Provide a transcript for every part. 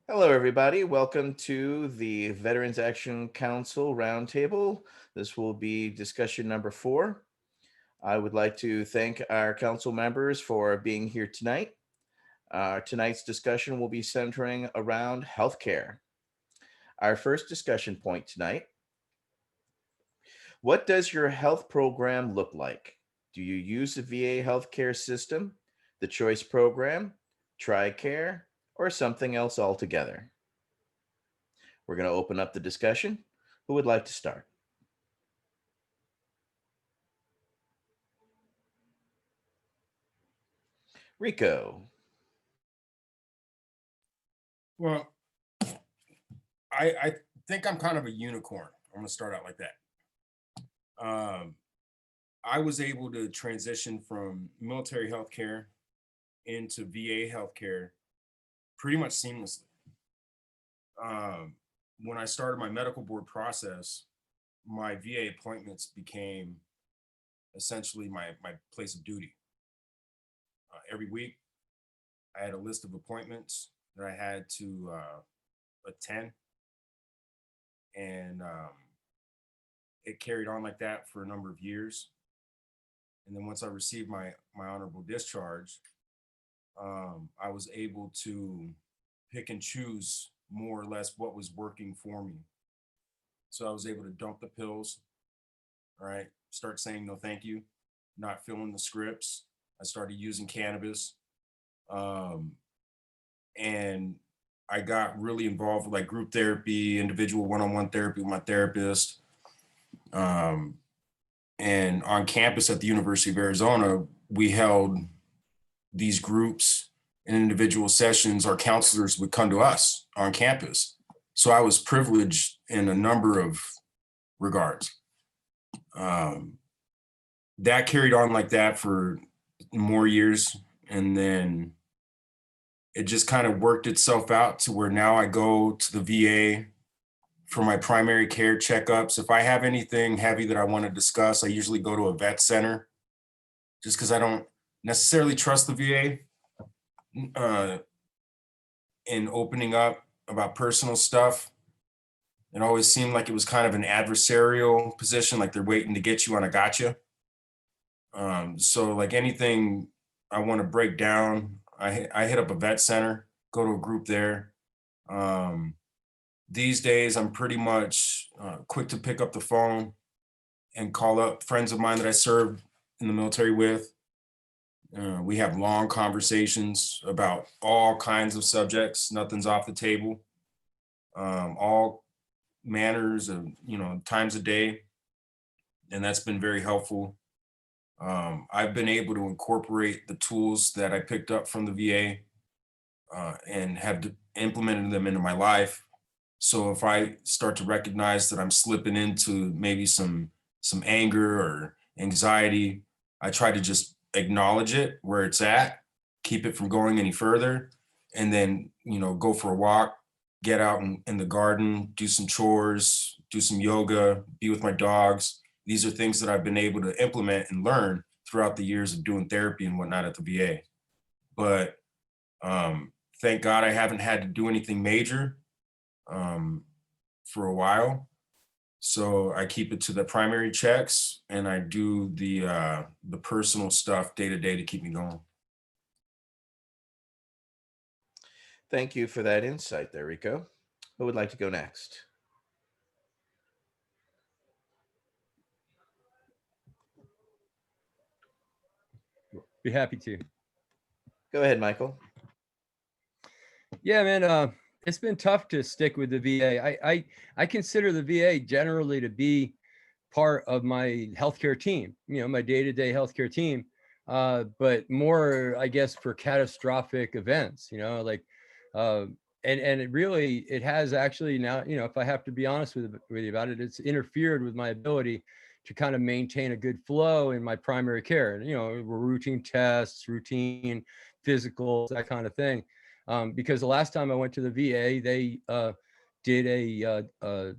Hello, everybody. Welcome to the Veterans Action Council Roundtable. This will be discussion number 4. I would like to thank our council members for being here tonight. Tonight's discussion will be centering around healthcare. Our first discussion point tonight: what does your health program look like? Do you use the VA healthcare system, the Choice Program, Tricare, or something else altogether? We're going to open up the discussion. Who would like to start? Rico. Well, I think I'm kind of a unicorn. I'm gonna start out like that. I was able to transition from military healthcare into VA healthcare pretty much seamlessly. When I started my medical board process, my VA appointments became essentially my place of duty. Every week, I had a list of appointments that I had to attend, and it carried on like that for a number of years. And then once I received my honorable discharge, I was able to pick and choose more or less what was working for me. So I was able to dump the pills, all right, start saying no thank you, not filling the scripts. I started using cannabis. Um, and I got really involved with like group therapy, individual one-on-one therapy with my therapist. Um, and on campus at the University of Arizona, we held these groups and individual sessions. Our counselors would come to us on campus. So I was privileged in a number of regards. That carried on like that for more years. And then it just kind of worked itself out to where now I go to the VA for my primary care checkups. If I have anything heavy that I want to discuss, I usually go to a vet center just because I don't necessarily trust the VA in opening up about personal stuff. It always seemed like it was kind of an adversarial position, like they're waiting to get you on a gotcha. So like anything I want to break down, I hit up a vet center, go to a group there. These days, I'm pretty much quick to pick up the phone and call up friends of mine that I served in the military with. We have long conversations about all kinds of subjects. Nothing's off the table. All manners of times a day, and that's been very helpful. I've been able to incorporate the tools that I picked up from the VA and have implemented them into my life. So if I start to recognize that I'm slipping into maybe some anger or anxiety, I try to just acknowledge it where it's at, keep it from going any further, and then go for a walk, get out in the garden, do some chores, do some yoga, be with my dogs. These are things that I've been able to implement and learn throughout the years of doing therapy and whatnot at the VA. But thank God I haven't had to do anything major for a while. So I keep it to the primary checks and I do the personal stuff day to day to keep me going. Thank you for that insight there, Rico. Who would like to go next? Be happy to. Go ahead, Michael. Yeah, man. It's been tough to stick with the VA. I consider the VA generally to be part of my healthcare team. My day-to-day healthcare team. But more, I guess, for catastrophic events. And it has actually now. If I have to be honest with you about it, it's interfered with my ability to kind of maintain a good flow in my primary care. Routine tests, routine physicals, that kind of thing. Because the last time I went to the VA, they did a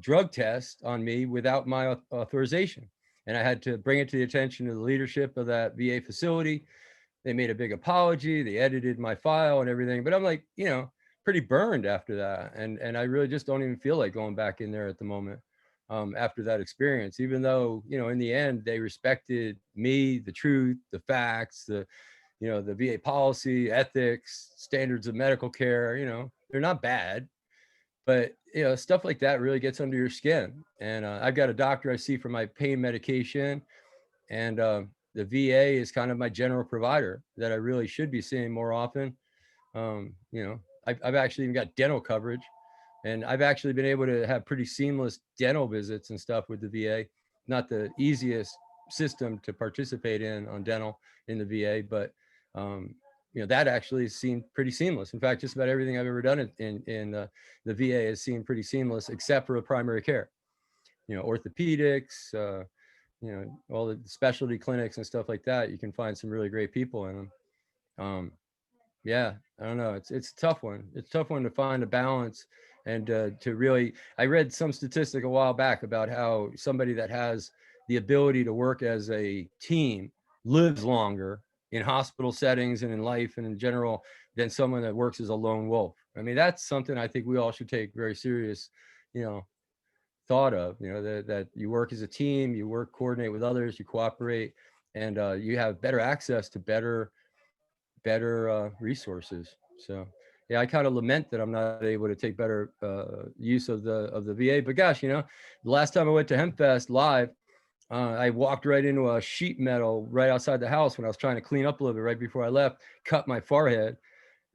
drug test on me without my authorization. And I had to bring it to the attention of the leadership of that VA facility. They made a big apology. They edited my file and everything. But I'm like, pretty burned after that. And I really just don't even feel like going back in there at the moment, after that experience, even though, you know, in the end, they respected me, the truth, the facts, the VA policy, ethics, standards of medical care. You know, they're not bad, but you know, stuff like that really gets under your skin. And I've got a doctor I see for my pain medication, and the VA is kind of my general provider that I really should be seeing more often. You know, I've actually even got dental coverage, and I've actually been able to have pretty seamless dental visits and stuff with the VA. Not the easiest system to participate in on dental in the VA, but you know, that actually seemed pretty seamless. In fact, just about everything I've ever done in the VA has seemed pretty seamless, except for primary care. You know, orthopedics, you know, all the specialty clinics and stuff like that. You can find some really great people in them. Yeah, I don't know. It's a tough one. It's a tough one to find a balance, and to really. I read some statistic a while back about how somebody that has the ability to work as a team lives longer in hospital settings and in life and in general than someone that works as a lone wolf. I mean, that's something I think we all should take very serious, you know, thought of. You know, that you work as a team, you work, coordinate with others, you cooperate, and you have better access to better resources. So yeah, I kind of lament that I'm not able to take better use of the VA. But gosh, you know, the last time I went to HempFest live, I walked right into a sheet metal right outside the house when I was trying to clean up a little bit right before I left, cut my forehead.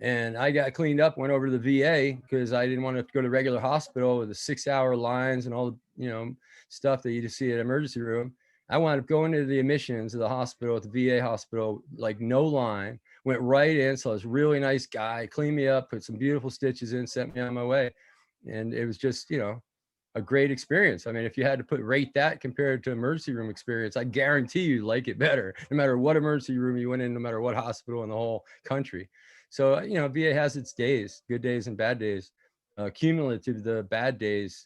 And I got cleaned up, went over to the VA because I didn't want to go to regular hospital with the 6-hour lines and all the, you know, stuff that you just see at emergency room. I wound up going to the admissions of the hospital, at the VA hospital, like no line, went right in. So this really nice guy cleaned me up, put some beautiful stitches in, sent me on my way. And it was just, you know, a great experience. I mean, if you had to rate that compared to emergency room experience, I guarantee you like it better, no matter what emergency room you went in, no matter what hospital in the whole country. So, you know, VA has its days, good days and bad days. Cumulative, the bad days,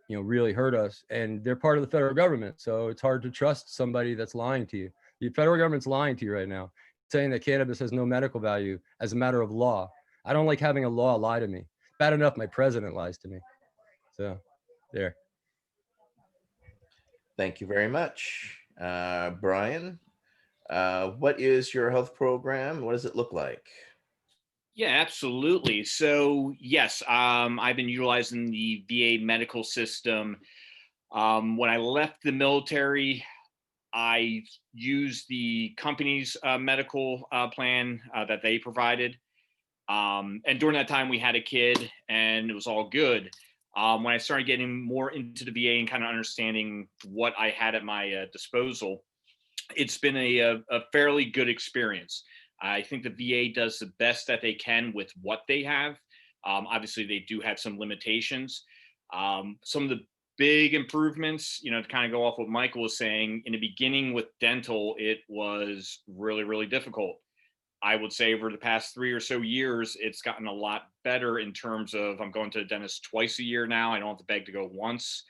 you know, really hurt us, and they're part of the federal government. So it's hard to trust somebody that's lying to you. The federal government's lying to you right now, saying that cannabis has no medical value as a matter of law. I don't like having a law lie to me. Bad enough my president lies to me. So there. Thank you very much. Brian, what is your health program? What does it look like? Yeah, absolutely. So yes, I've been utilizing the VA medical system. When I left the military, I used the company's medical plan that they provided. And during that time, we had a kid, and it was all good. When I started getting more into the VA and kind of understanding what I had at my disposal, it's been a fairly good experience. I think the VA does the best that they can with what they have. Obviously, they do have some limitations. Some of the big improvements, you know, to kind of go off what Michael was saying, in the beginning with dental, it was really, really difficult. I would say over the past 3 or so years, it's gotten a lot better in terms of I'm going to the dentist twice a year now. I don't have to beg to go once.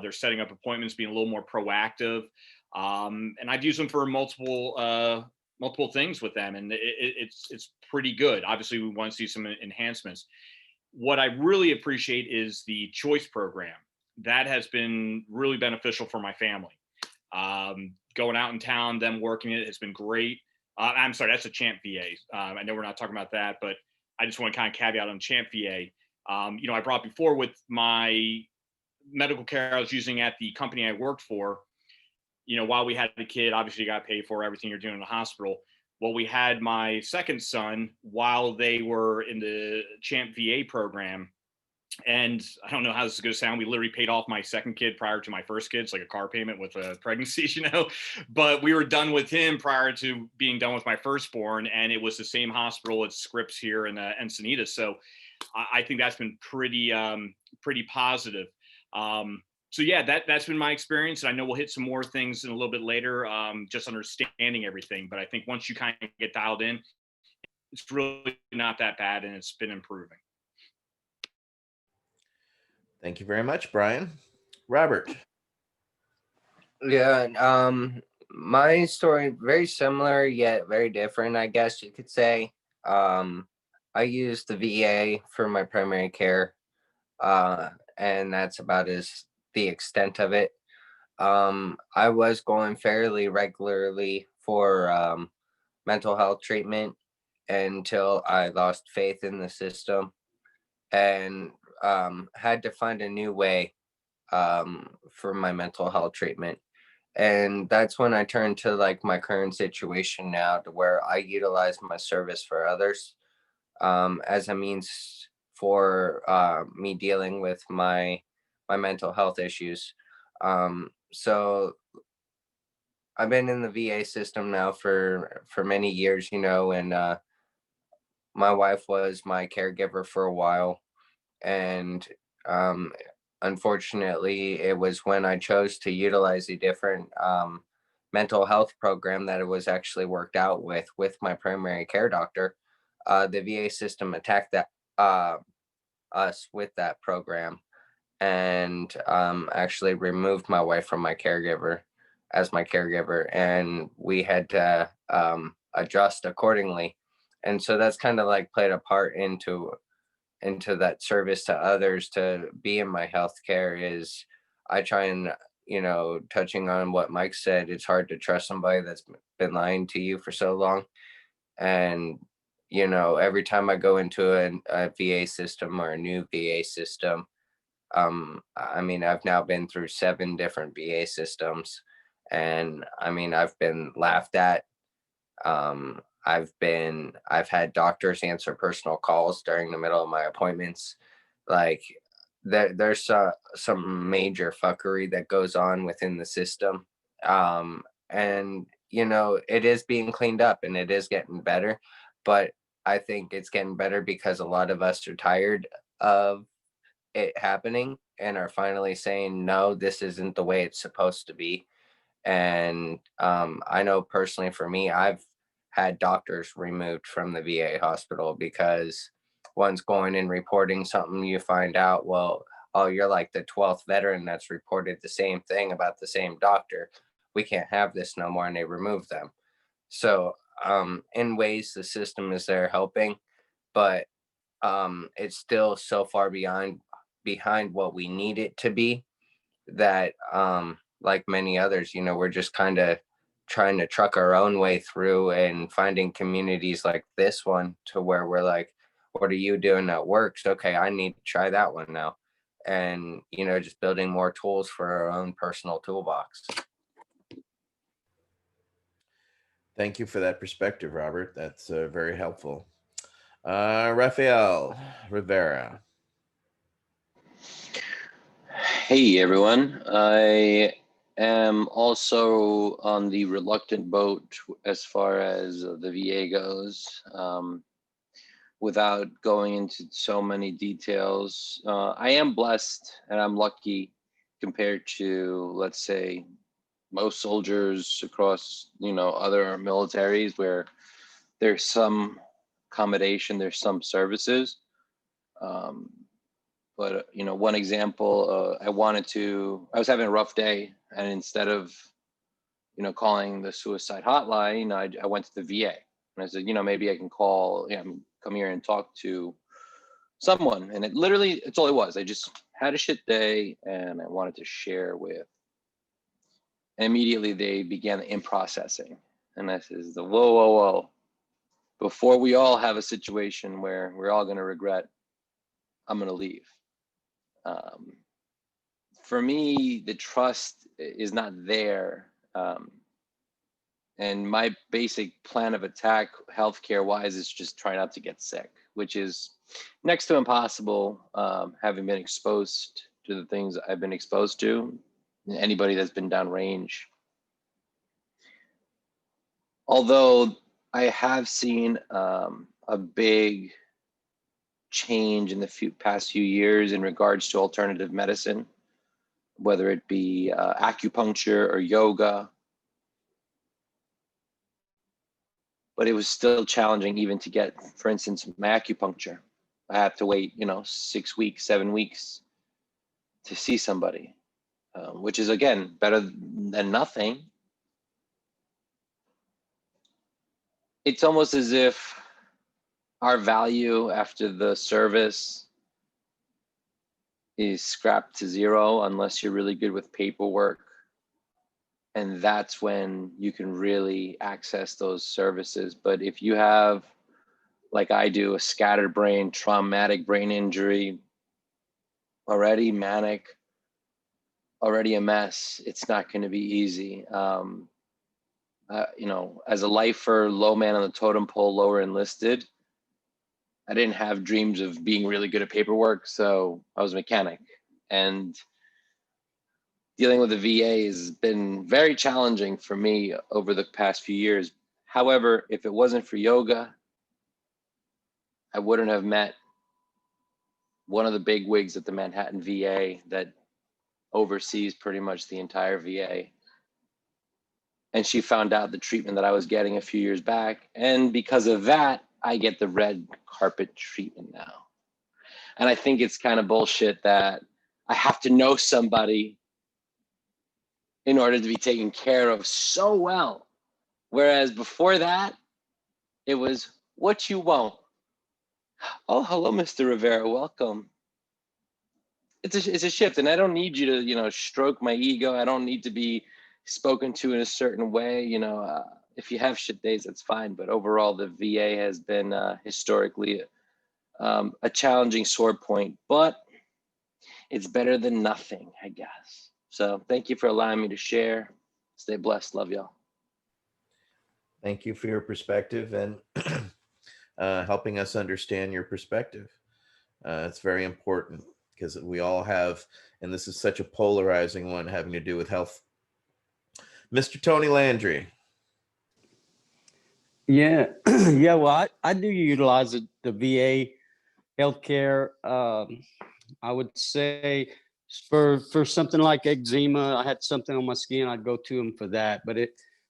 They're setting up appointments, being a little more proactive. And I've used them for multiple things with them, and it's pretty good. Obviously, we want to see some enhancements. What I really appreciate is the choice program. That has been really beneficial for my family. Going out in town, them working it has been great. I'm sorry, that's a Champ VA. I know we're not talking about that, but I just want to kind of caveat on Champ VA. You know, I brought before with my medical care I was using at the company I worked for. You know, while we had the kid, obviously you got to pay for everything you're doing in the hospital. Well, we had my second son while they were in the Champ VA program. And I don't know how this is going to sound. We literally paid off my second kid prior to my first kid. It's like a car payment with pregnancies, you know, but we were done with him prior to being done with my firstborn. And it was the same hospital at Scripps here in Encinitas. So I think that's been pretty positive. So yeah, that's been my experience. And I know we'll hit some more things in a little bit later, just understanding everything. But I think once you kind of get dialed in, it's really not that bad, and it's been improving. Thank you very much, Brian. Robert. Yeah, my story very similar yet very different, I guess you could say. I use the VA for my primary care, and that's about as the extent of it. I was going fairly regularly for mental health treatment until I lost faith in the system and had to find a new way for my mental health treatment. And that's when I turned to like my current situation now, to where I utilize my service for others as a means for me dealing with my mental health issues. So I've been in the VA system now for many years, you know, and my wife was my caregiver for a while, and um, unfortunately, it was when I chose to utilize a different mental health program that it was actually worked out with my primary care doctor. The VA system attacked that us with that program, and actually removed my wife from my caregiver as my caregiver, and we had to adjust accordingly. And so that's kind of like played a part into that service to others, to be in my healthcare. Is I try and, you know, touching on what Mike said, it's hard to trust somebody that's been lying to you for so long. And you know, every time I go into a VA system or a new VA system, I mean, I've now been through 7 different VA systems, and I mean, I've been laughed at. I've had doctors answer personal calls during the middle of my appointments. Like, there's some major fuckery that goes on within the system. And you know, it is being cleaned up and it is getting better, but I think it's getting better because a lot of us are tired of it happening and are finally saying, no, this isn't the way it's supposed to be. And I know personally for me, I've had doctors removed from the VA hospital because once going and reporting something, you find out, well, oh, you're like the 12th veteran that's reported the same thing about the same doctor. We can't have this no more. And they remove them. So, in ways, the system is there helping, but it's still so far behind what we need it to be, that like many others, you know, we're just kind of trying to truck our own way through and finding communities like this one, to where we're like, what are you doing that works? Okay, I need to try that one now. And you know, just building more tools for our own personal toolbox. Thank you for that perspective, Robert. That's very helpful. Rafael Rivera. Hey everyone, I am also on the reluctant boat as far as the VA goes. Without going into so many details, I am blessed and I'm lucky compared to, let's say, most soldiers across, you know, other militaries where there's some accommodation, there's some services. But you know, one example, I was having a rough day, and instead of, you know, calling the suicide hotline, I went to the VA, and I said, you know, maybe I can call, you know, come here and talk to someone. And it's all it was. I just had a shit day, and I wanted to share with. And immediately they began in processing, and I says, whoa. Before we all have a situation where we're all going to regret, I'm going to leave. For me, the trust is not there. And my basic plan of attack, healthcare wise, is just try not to get sick, which is next to impossible, having been exposed to the things I've been exposed to. Anybody that's been downrange. Although I have seen a big change in the past few years in regards to alternative medicine, whether it be acupuncture or yoga. But it was still challenging even to get, for instance, my acupuncture. I had to wait, you know, 6 weeks, 7 weeks to see somebody, which is, again, better than nothing. It's almost as if our value after the service is scrapped to zero unless you're really good with paperwork. And that's when you can really access those services. But if you have, like I do, a scattered brain, traumatic brain injury, already manic, already a mess, it's not going to be easy. You know, as a lifer, low man on the totem pole, lower enlisted, I didn't have dreams of being really good at paperwork, so I was a mechanic. And dealing with the VA has been very challenging for me over the past few years. However, if it wasn't for yoga, I wouldn't have met one of the big wigs at the Manhattan VA that oversees pretty much the entire VA. And she found out the treatment that I was getting a few years back. And because of that, I get the red carpet treatment now. And I think it's kind of bullshit that I have to know somebody in order to be taken care of so well. Whereas before that, it was what you want. Oh, hello, Mr. Rivera, welcome. It's a shift, and I don't need you to, you know, stroke my ego. I don't need to be spoken to in a certain way. You know, if you have shit days, that's fine. But overall, the VA has been historically a challenging sore point, but it's better than nothing, I guess. So thank you for allowing me to share. Stay blessed. Love y'all. Thank you for your perspective and helping us understand your perspective. It's very important because we all have, and this is such a polarizing one having to do with health. Mr. Tony Landry. Yeah, yeah. Well, I do utilize the VA healthcare. I would say for something like eczema, I had something on my skin, I'd go to them for that. But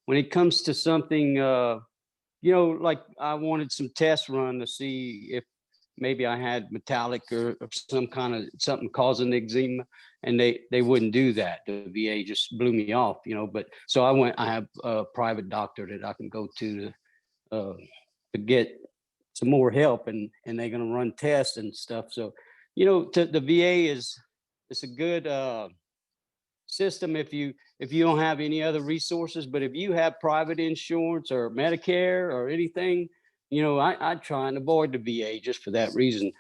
when it comes to something, you know, like I wanted some tests run to see if maybe I had metallic or some kind of something causing eczema, and they wouldn't do that. The VA just blew me off, you know. But so I have a private doctor that I can go to get some more help, and they're going to run tests and stuff. So, you know, the VA it's a good system if you don't have any other resources. But if you have private insurance or Medicare or anything, you know, I try and avoid the VA just for that reason,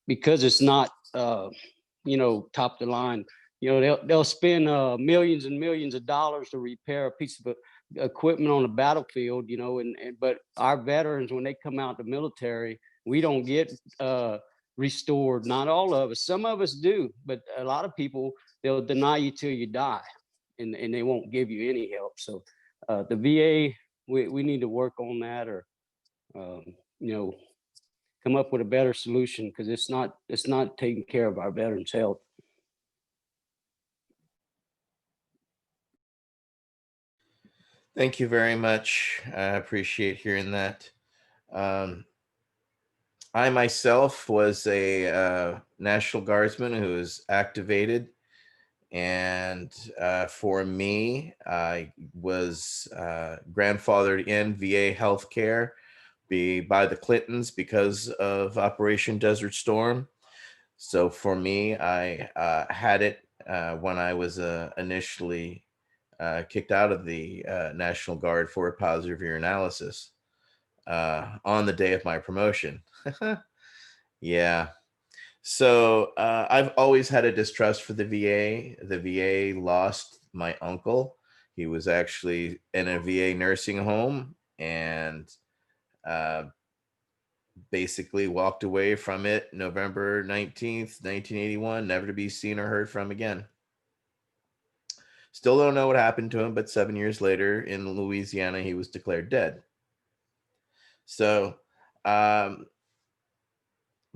because it's not you know, top of the line. You know, they'll spend millions and millions of dollars to repair a piece of equipment on the battlefield, you know, and but our veterans, when they come out the military, we don't get restored. Not all of us. Some of us do, but a lot of people, they'll deny you till you die, and they won't give you any help. So the VA, we need to work on that, or you know, come up with a better solution, because it's not taking care of our veterans' health. Thank you very much. I appreciate hearing that. I myself was a National Guardsman who was activated. And for me, I was grandfathered in VA healthcare by the Clintons because of Operation Desert Storm. So for me, I had it when I was initially kicked out of the National Guard for a positive urinalysis on the day of my promotion. Yeah. So I've always had a distrust for the VA. The VA lost my uncle. He was actually in a VA nursing home and basically walked away from it November 19th, 1981, never to be seen or heard from again. Still don't know what happened to him, but 7 years later in Louisiana, he was declared dead. So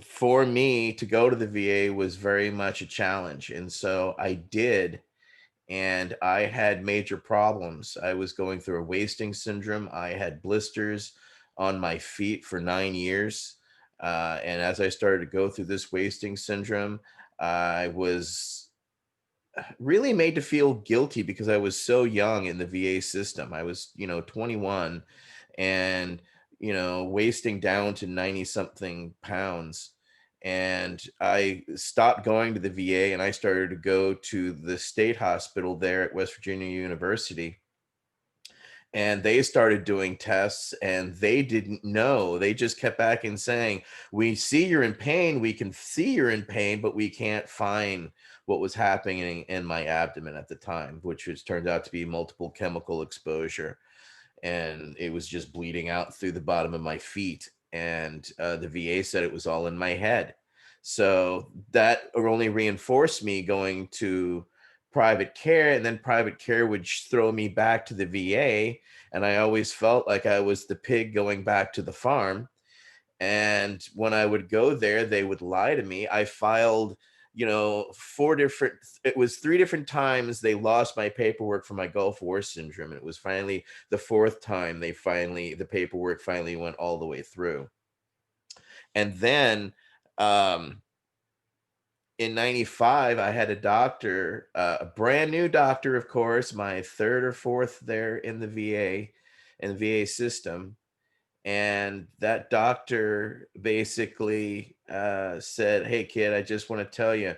for me to go to the VA was very much a challenge. And so I did, and I had major problems. I was going through a wasting syndrome. I had blisters on my feet for 9 years. And as I started to go through this wasting syndrome, I was really made to feel guilty because I was so young in the VA system. I was, 21, and wasting down to 90 something pounds. And I stopped going to the VA and I started to go to the state hospital there at West Virginia University. And they started doing tests and they didn't know. They just kept back and saying, we see you're in pain. We can see you're in pain, but we can't find what was happening in my abdomen at the time, which was turned out to be multiple chemical exposure. And it was just bleeding out through the bottom of my feet. And the VA said it was all in my head. So that only reinforced me going to private care, and then private care would throw me back to the VA. And I always felt like I was the pig going back to the farm. And when I would go there, they would lie to me. I filed, it was 3 different times they lost my paperwork for my Gulf War syndrome. And it was finally the 4th time the paperwork finally went all the way through. And then in 95, I had a doctor, a brand new doctor, of course, my 3rd or 4th there in the VA system. And that doctor basically said, hey, kid, I just want to tell you,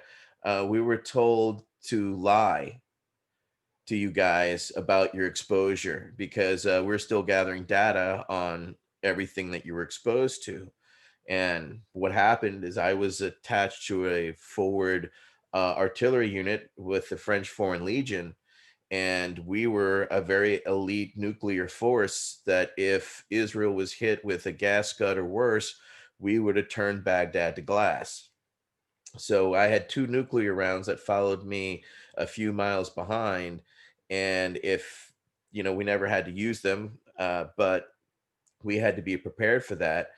we were told to lie to you guys about your exposure because we're still gathering data on everything that you were exposed to. And what happened is I was attached to a forward artillery unit with the French Foreign Legion. And we were a very elite nuclear force that if Israel was hit with a gas scud or worse, we would have turned Baghdad to glass. So I had 2 nuclear rounds that followed me a few miles behind. And if, we never had to use them, but we had to be prepared for that.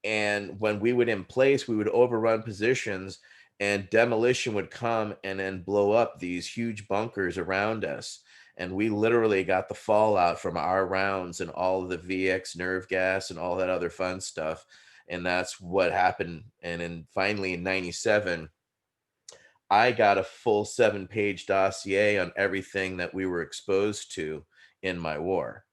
And when we would in place, we would overrun positions and demolition would come and then blow up these huge bunkers around us. And we literally got the fallout from our rounds and all of the VX nerve gas and all that other fun stuff. And that's what happened. And then finally in 97, I got a full 7-page dossier on everything that we were exposed to in my war.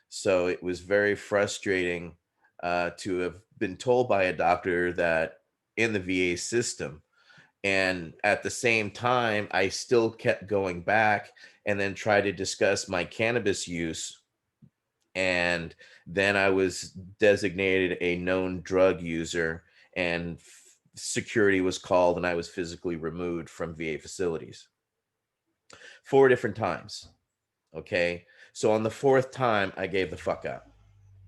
So it was very frustrating to have been told by a doctor that in the VA system. And at the same time, I still kept going back and then try to discuss my cannabis use. And then I was designated a known drug user and security was called and I was physically removed from VA facilities 4 different times. Okay. So on the 4th time, I gave the fuck up.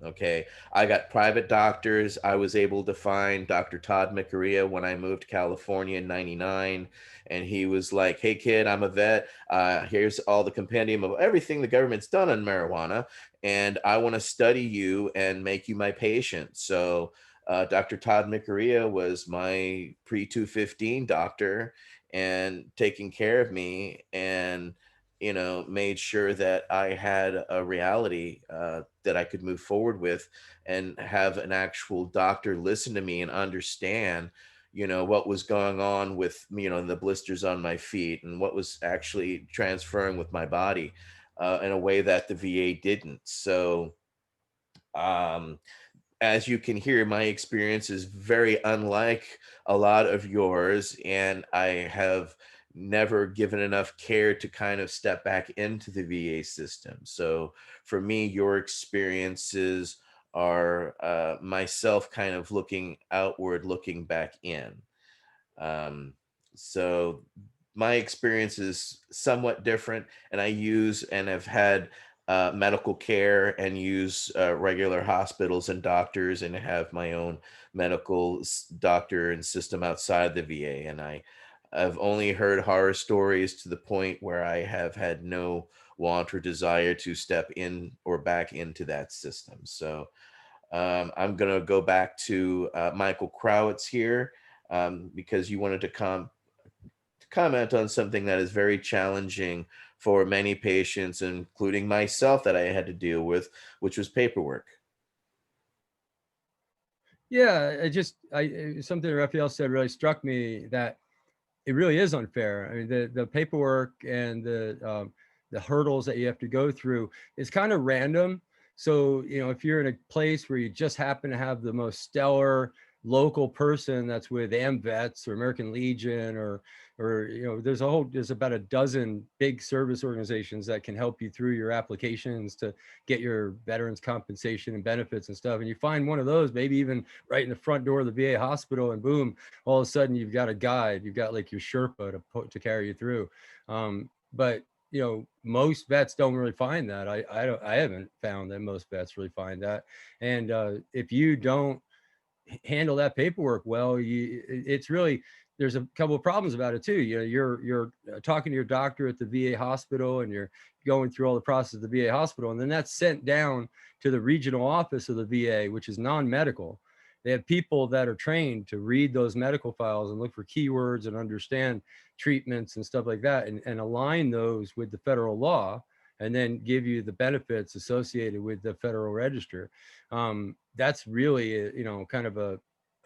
Okay. I got private doctors. I was able to find Dr. Todd McCarea when I moved to California in 99. And he was like, hey, kid, I'm a vet. Here's all the compendium of everything the government's done on marijuana. And I want to study you and make you my patient. So Dr. Todd McCarea was my pre-215 doctor and taking care of me and made sure that I had a reality that I could move forward with and have an actual doctor listen to me and understand, what was going on with, the blisters on my feet and what was actually transferring with my body in a way that the VA didn't. So, as you can hear, my experience is very unlike a lot of yours, and I have never given enough care to kind of step back into the VA system. So for me, your experiences are myself kind of looking outward, looking back in. So my experience is somewhat different, and I use and have had medical care and use regular hospitals and doctors and have my own medical doctor and system outside the VA. And I've only heard horror stories to the point where I have had no want or desire to step in or back into that system. So I'm going to go back to Michael Crowitz here because you wanted to comment on something that is very challenging for many patients, including myself, that I had to deal with, which was paperwork. Yeah, something Raphael said really struck me, that it really is unfair. I mean, the paperwork and the hurdles that you have to go through is kind of random. So, if you're in a place where you just happen to have the most stellar local person that's with AMVETS or American Legion or there's about a dozen big service organizations that can help you through your applications to get your veterans compensation and benefits and stuff. And you find one of those, maybe even right in the front door of the VA hospital, and boom, all of a sudden you've got a guide, you've got like your Sherpa to carry you through. But most vets don't really find that. I haven't found that most vets really find that. And if you don't handle that paperwork well, it's really, there's a couple of problems about it too. You're talking to your doctor at the VA hospital, and you're going through all the process of the VA hospital, and then that's sent down to the regional office of the VA, which is non-medical. They have people that are trained to read those medical files and look for keywords and understand treatments and stuff like that, and align those with the federal law, and then give you the benefits associated with the Federal Register. That's really, kind of a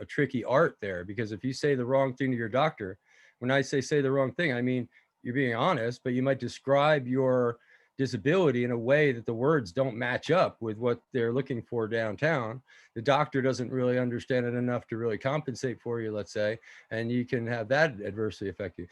tricky art there, because if you say the wrong thing to your doctor, when I say the wrong thing, I mean, you're being honest, but you might describe your disability in a way that the words don't match up with what they're looking for downtown. The doctor doesn't really understand it enough to really compensate for you, let's say, and you can have that adversely affect you.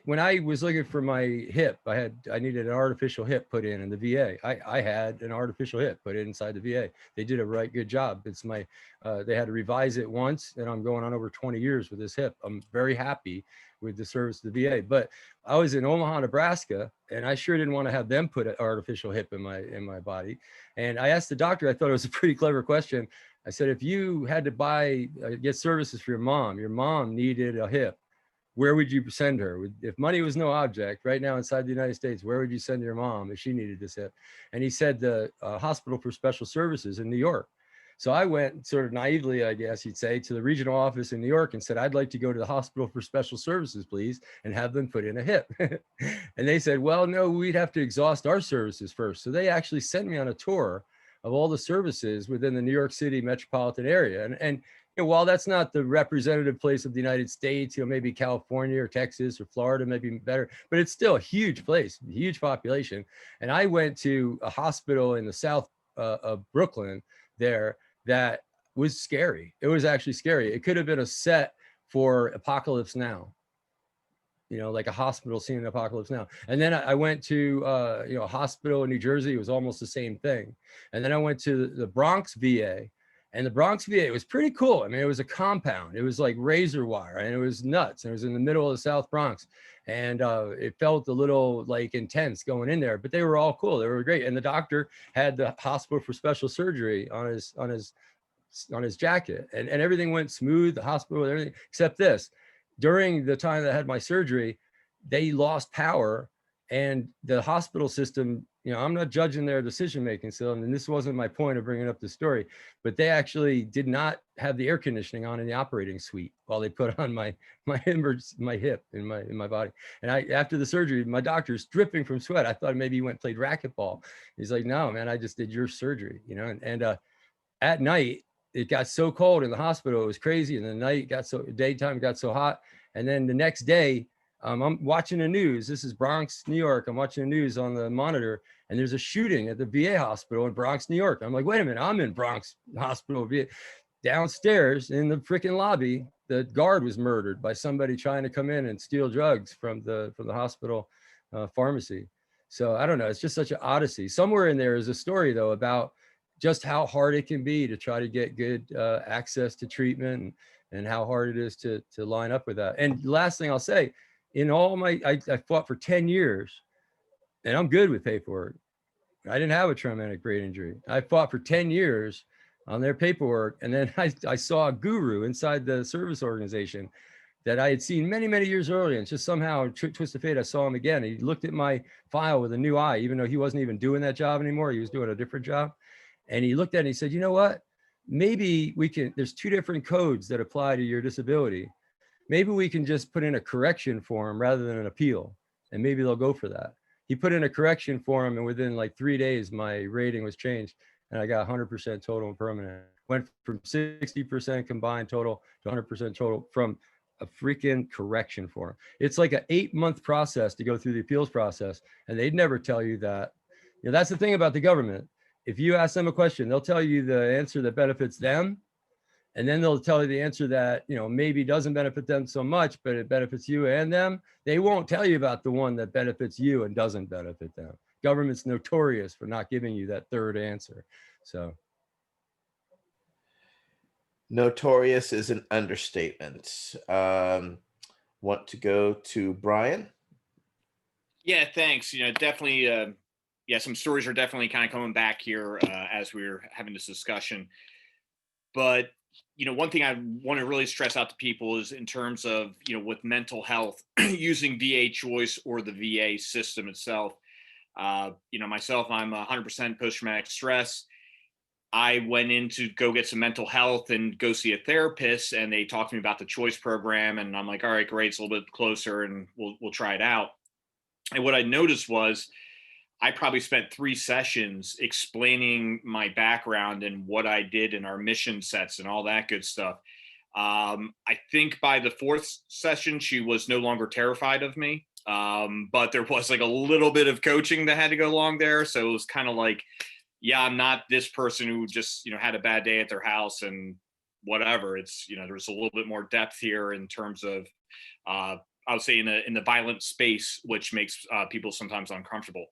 When I was looking for my hip, I needed an artificial hip put in the VA. I had an artificial hip put inside the VA. They did a right good job. It's they had to revise it once, and I'm going on over 20 years with this hip. I'm very happy with the service of the VA. But I was in Omaha, Nebraska, and I sure didn't want to have them put an artificial hip in my body. And I asked the doctor, I thought it was a pretty clever question. I said, if you had to get services for your mom needed a hip, where would you send her? If money was no object right now inside the United States, where would you send your mom if she needed this hip? And he said the Hospital for Special Services in New York. So I went sort of naively, I guess you'd say, to the regional office in New York and said, I'd like to go to the Hospital for Special Services, please, and have them put in a hip. And they said, well, no, we'd have to exhaust our services first. So they actually sent me on a tour of all the services within the New York City metropolitan area. And while that's not the representative place of the United States, maybe California or Texas or Florida may be better, but it's still a huge place, huge population. And I went to a hospital in the south of Brooklyn there that was scary. It was actually scary. It could have been a set for Apocalypse Now, like a hospital scene in Apocalypse Now. And then I went to, a hospital in New Jersey. It was almost the same thing. And then I went to the Bronx VA, and the Bronx VA was pretty cool. I mean, it was a compound. It was like razor wire, and it was nuts. And it was in the middle of the South Bronx. And it felt a little like intense going in there, but they were all cool. They were great. And the doctor had the Hospital for Special Surgery on his jacket, and everything went smooth. The hospital, everything except this. During the time that I had my surgery, they lost power, and the hospital system, I'm not judging their decision making, so, and this wasn't my point of bringing up the story, but they actually did not have the air conditioning on in the operating suite while they put on my hip in my body. And after the surgery, my doctor's dripping from sweat. I thought maybe he went and played racquetball. He's like, no, man, I just did your surgery, and at night, it got so cold in the hospital, it was crazy. And the daytime got so hot. And then the next day, I'm watching the news. This is Bronx, New York. I'm watching the news on the monitor, and there's a shooting at the VA hospital in Bronx, New York. I'm like, wait a minute, I'm in Bronx Hospital. VA. Downstairs in the freaking lobby, the guard was murdered by somebody trying to come in and steal drugs from the hospital pharmacy. So I don't know. It's just such an odyssey. Somewhere in there is a story, though, about just how hard it can be to try to get good access to treatment, and how hard it is to line up with that. And the last thing I'll say, in all I fought for 10 years, and I'm good with paperwork. I didn't have a traumatic brain injury. I fought for 10 years on their paperwork. And then I saw a guru inside the service organization that I had seen many, many years earlier. And just somehow, twist of fate, I saw him again. He looked at my file with a new eye, even though he wasn't even doing that job anymore. He was doing a different job. And he looked at it and he said, you know what? Maybe there's two different codes that apply to your disability. Maybe we can just put in a correction form rather than an appeal, and maybe they'll go for that. He put in a correction form, and within like 3 days, my rating was changed, and I got 100% total and permanent. Went from 60% combined total to 100% total from a freaking correction form. It's like an 8-month process to go through the appeals process, and they'd never tell you that. That's the thing about the government. if you ask them a question, they'll tell you the answer that benefits them. And then they'll tell you the answer that, maybe doesn't benefit them so much, but it benefits you and them. They won't tell you about the one that benefits you and doesn't benefit them. Government's notorious for not giving you that third answer. So. Notorious is an understatement. Want to go to Brian? Yeah, thanks. Definitely, some stories are definitely kind of coming back here as we're having this discussion. But, one thing I want to really stress out to people is in terms of, with mental health, using VA choice or the VA system itself. Myself, I'm 100% post-traumatic stress. I went in to go get some mental health and go see a therapist, and they talked to me about the choice program. And I'm like, all right, great. It's a little bit closer and we'll try it out. And what I noticed was I probably spent 3 sessions explaining my background and what I did in our mission sets and all that good stuff. I think by the 4th session, she was no longer terrified of me. But there was like a little bit of coaching that had to go along there. So it was kind of like, yeah, I'm not this person who just, had a bad day at their house and whatever. It's, there's a little bit more depth here in terms of, I would say in the violent space, which makes people sometimes uncomfortable.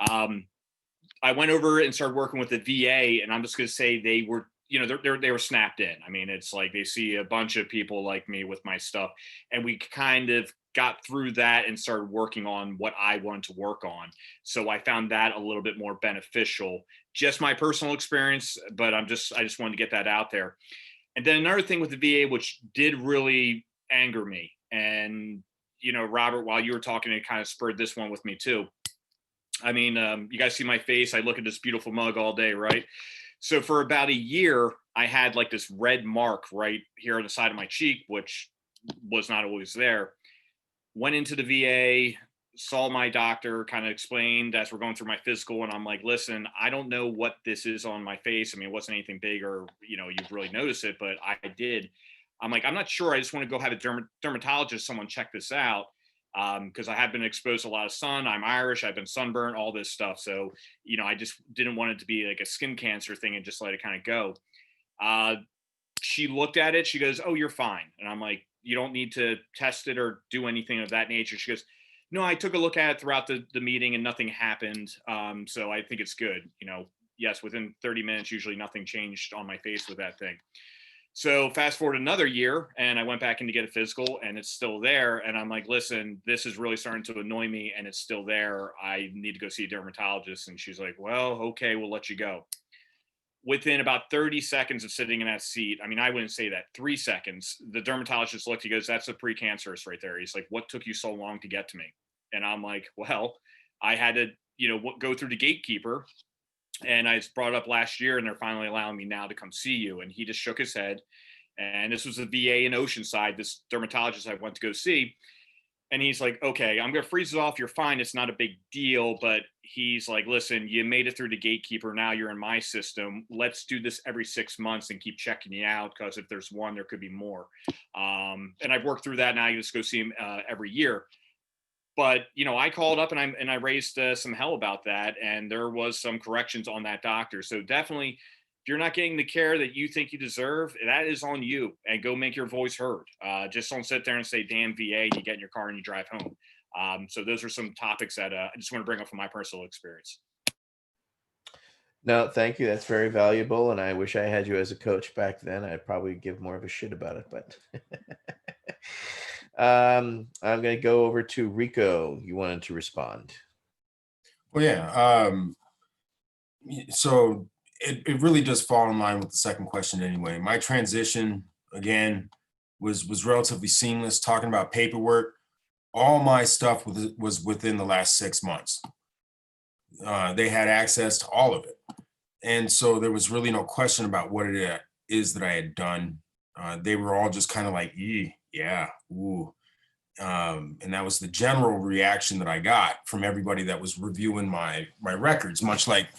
I went over and started working with the VA, and I'm just going to say they were, they were snapped in. I mean, it's like they see a bunch of people like me with my stuff, and we kind of got through that and started working on what I wanted to work on. So I found that a little bit more beneficial. Just my personal experience, but I just wanted to get that out there. And then another thing with the VA, which did really anger me, and Robert, while you were talking, it kind of spurred this one with me too. I mean, you guys see my face. I look at this beautiful mug all day, right? So for about a year, I had like this red mark right here on the side of my cheek, which was not always there. Went into the VA, saw my doctor, kind of explained as we're going through my physical, and I'm like, listen, I don't know what this is on my face. I mean, it wasn't anything big or, you've really noticed it, but I did. I'm like, I'm not sure. I just want to go have a dermatologist, someone check this out. Because I have been exposed to a lot of sun. I'm Irish. I've been sunburned, all this stuff. So, I just didn't want it to be like a skin cancer thing and just let it kind of go. She looked at it. She goes, oh, you're fine. And I'm like, you don't need to test it or do anything of that nature. She goes, no, I took a look at it throughout the meeting and nothing happened. So I think it's good. Yes, within 30 minutes, usually nothing changed on my face with that thing. So fast forward another year, and I went back in to get a physical, and it's still there. And I'm like, listen, this is really starting to annoy me, and it's still there. I need to go see a dermatologist. And she's like, well, okay, we'll let you go. Within about 30 seconds of sitting in that seat, I mean, I wouldn't say that, 3 seconds, the dermatologist looked, he goes, that's a precancerous right there. He's like, what took you so long to get to me? And I'm like, well, I had to, go through the gatekeeper. And I brought it up last year, and they're finally allowing me now to come see you. And he just shook his head. And this was the VA in Oceanside, this dermatologist I went to go see. And he's like, okay, I'm going to freeze it off. You're fine. It's not a big deal. But he's like, listen, you made it through the gatekeeper. Now you're in my system. Let's do this every 6 months and keep checking you out. Because if there's one, there could be more. And I've worked through that. Now I just go see him every year. But, I called up and I raised some hell about that. And there was some corrections on that doctor. So definitely, if you're not getting the care that you think you deserve, that is on you, and go make your voice heard. Just don't sit there and say, damn VA, and you get in your car and you drive home. So those are some topics that I just want to bring up from my personal experience. No, thank you. That's very valuable. And I wish I had you as a coach back then. I'd probably give more of a shit about it, but I'm going to go over to Rico. You wanted to respond. Well, yeah. So it really does fall in line with the second question anyway. My transition, again, was relatively seamless. Talking about paperwork, all my stuff was within the last 6 months. They had access to all of it. And so there was really no question about what it is that I had done. They were all just kind of like, yeah, ooh. And that was the general reaction that I got from everybody that was reviewing my records, much like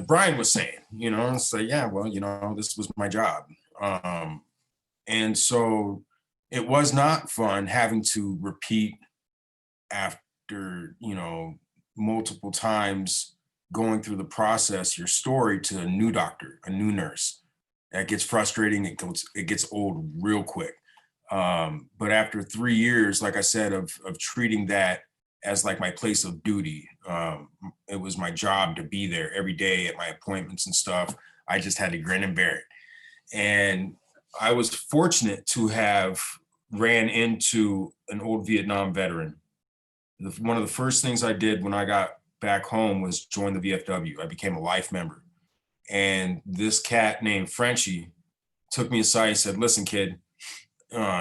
Brian was saying, it's like, yeah, well, this was my job. And so it was not fun having to repeat after, multiple times going through the process, your story, to a new doctor, a new nurse. That gets frustrating. It gets old real quick. But after 3 years, like I said, of treating that as like my place of duty, it was my job to be there every day at my appointments and stuff. I just had to grin and bear it. And I was fortunate to have ran into an old Vietnam veteran. One of the first things I did when I got back home was join the VFW. I became a life member. And this cat named Frenchie took me aside and said, listen, kid,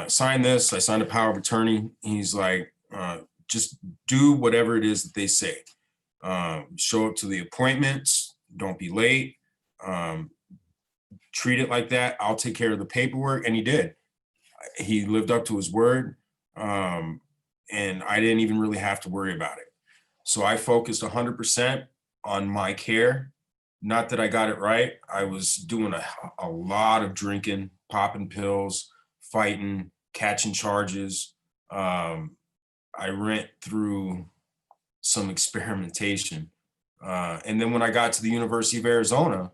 sign this. I signed a power of attorney. He's like, just do whatever it is that they say. Show up to the appointments. Don't be late. Treat it like that. I'll take care of the paperwork. And he did. He lived up to his word. And I didn't even really have to worry about it. So I focused 100% on my care. Not that I got it right. I was doing a lot of drinking, popping pills, fighting, catching charges. I went through some experimentation. And then when I got to the University of Arizona,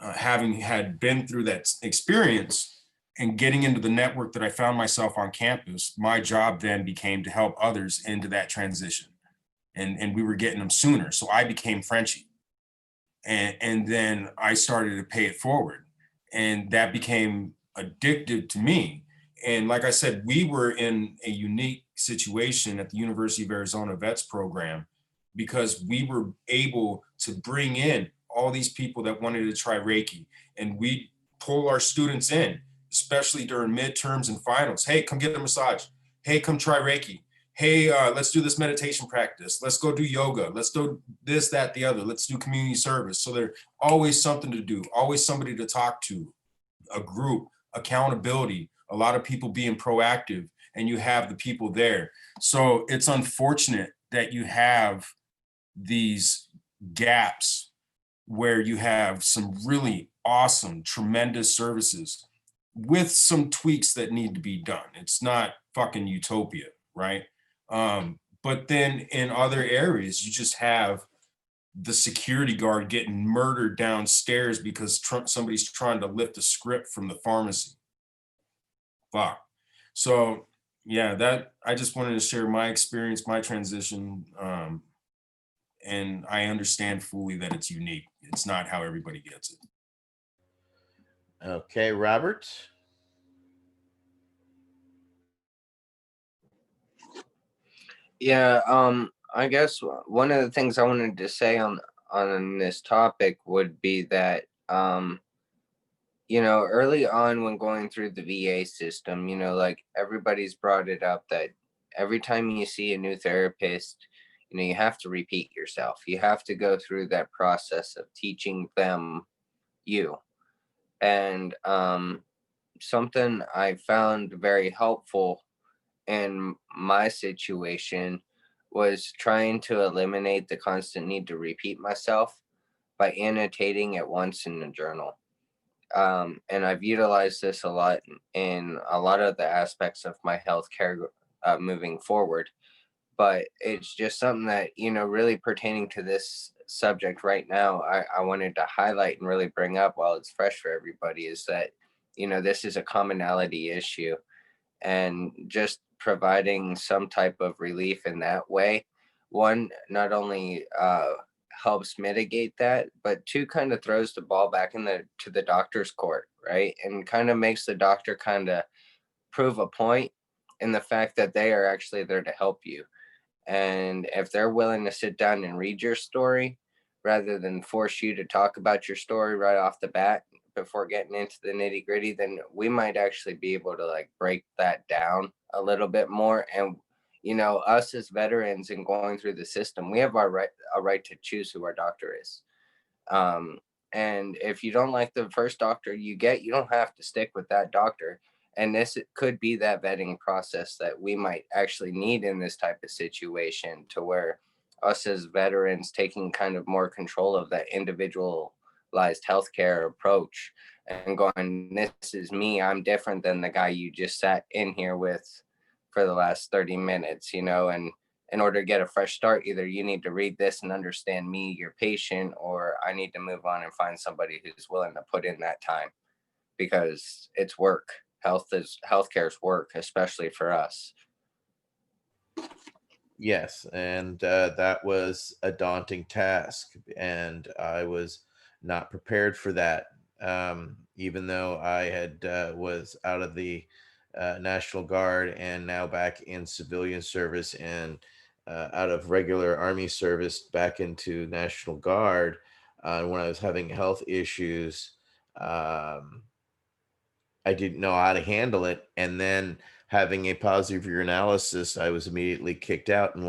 having had been through that experience and getting into the network that I found myself on campus, my job then became to help others into that transition. And we were getting them sooner. So I became Frenchie. And then I started to pay it forward. And that became addictive to me. And like I said, we were in a unique situation at the University of Arizona Vets program because we were able to bring in all these people that wanted to try Reiki. And we pull our students in, especially during midterms and finals. Hey, come get a massage. Hey, come try Reiki. Hey, let's do this meditation practice. Let's go do yoga. Let's do this, that, the other. Let's do community service. So there's always something to do, always somebody to talk to, a group, accountability, a lot of people being proactive, and you have the people there. So it's unfortunate that you have these gaps where you have some really awesome, tremendous services with some tweaks that need to be done. It's not fucking utopia, right? But then in other areas, you just have the security guard getting murdered downstairs because somebody's trying to lift a script from the pharmacy. Fuck. So yeah, that I just wanted to share my experience, my transition. And I understand fully that it's unique. It's not how everybody gets it. Okay, Robert. Yeah, I guess one of the things I wanted to say on this topic would be that early on when going through the VA system, like everybody's brought it up that every time you see a new therapist, you have to repeat yourself. You have to go through that process of teaching them you. And something I found very helpful in my situation was trying to eliminate the constant need to repeat myself by annotating it once in the journal. And I've utilized this a lot in a lot of the aspects of my healthcare moving forward. But it's just something that, really pertaining to this subject right now, I wanted to highlight and really bring up while it's fresh for everybody is that, this is a commonality issue. And just providing some type of relief in that way, one, not only helps mitigate that, but two, kind of throws the ball back to the doctor's court, right? And kind of makes the doctor kind of prove a point in the fact that they are actually there to help you. And if they're willing to sit down and read your story rather than force you to talk about your story right off the bat before getting into the nitty gritty, then we might actually be able to like break that down a little bit more. And, us as veterans and going through the system, we have a right to choose who our doctor is. And if you don't like the first doctor you get, you don't have to stick with that doctor. And this could be that vetting process that we might actually need in this type of situation, to where us as veterans taking kind of more control of that individualized healthcare approach and going, this is me, I'm different than the guy you just sat in here with for the last 30 minutes, and in order to get a fresh start, either you need to read this and understand me, your patient, or I need to move on and find somebody who's willing to put in that time, because it's work. Healthcare's work, especially for us. Yes, and that was a daunting task, and I was not prepared for that. Even though I had was out of the National Guard and now back in civilian service, and out of regular Army service back into National Guard, when I was having health issues, um, I didn't know how to handle it. And then having a positive urinalysis, I was immediately kicked out and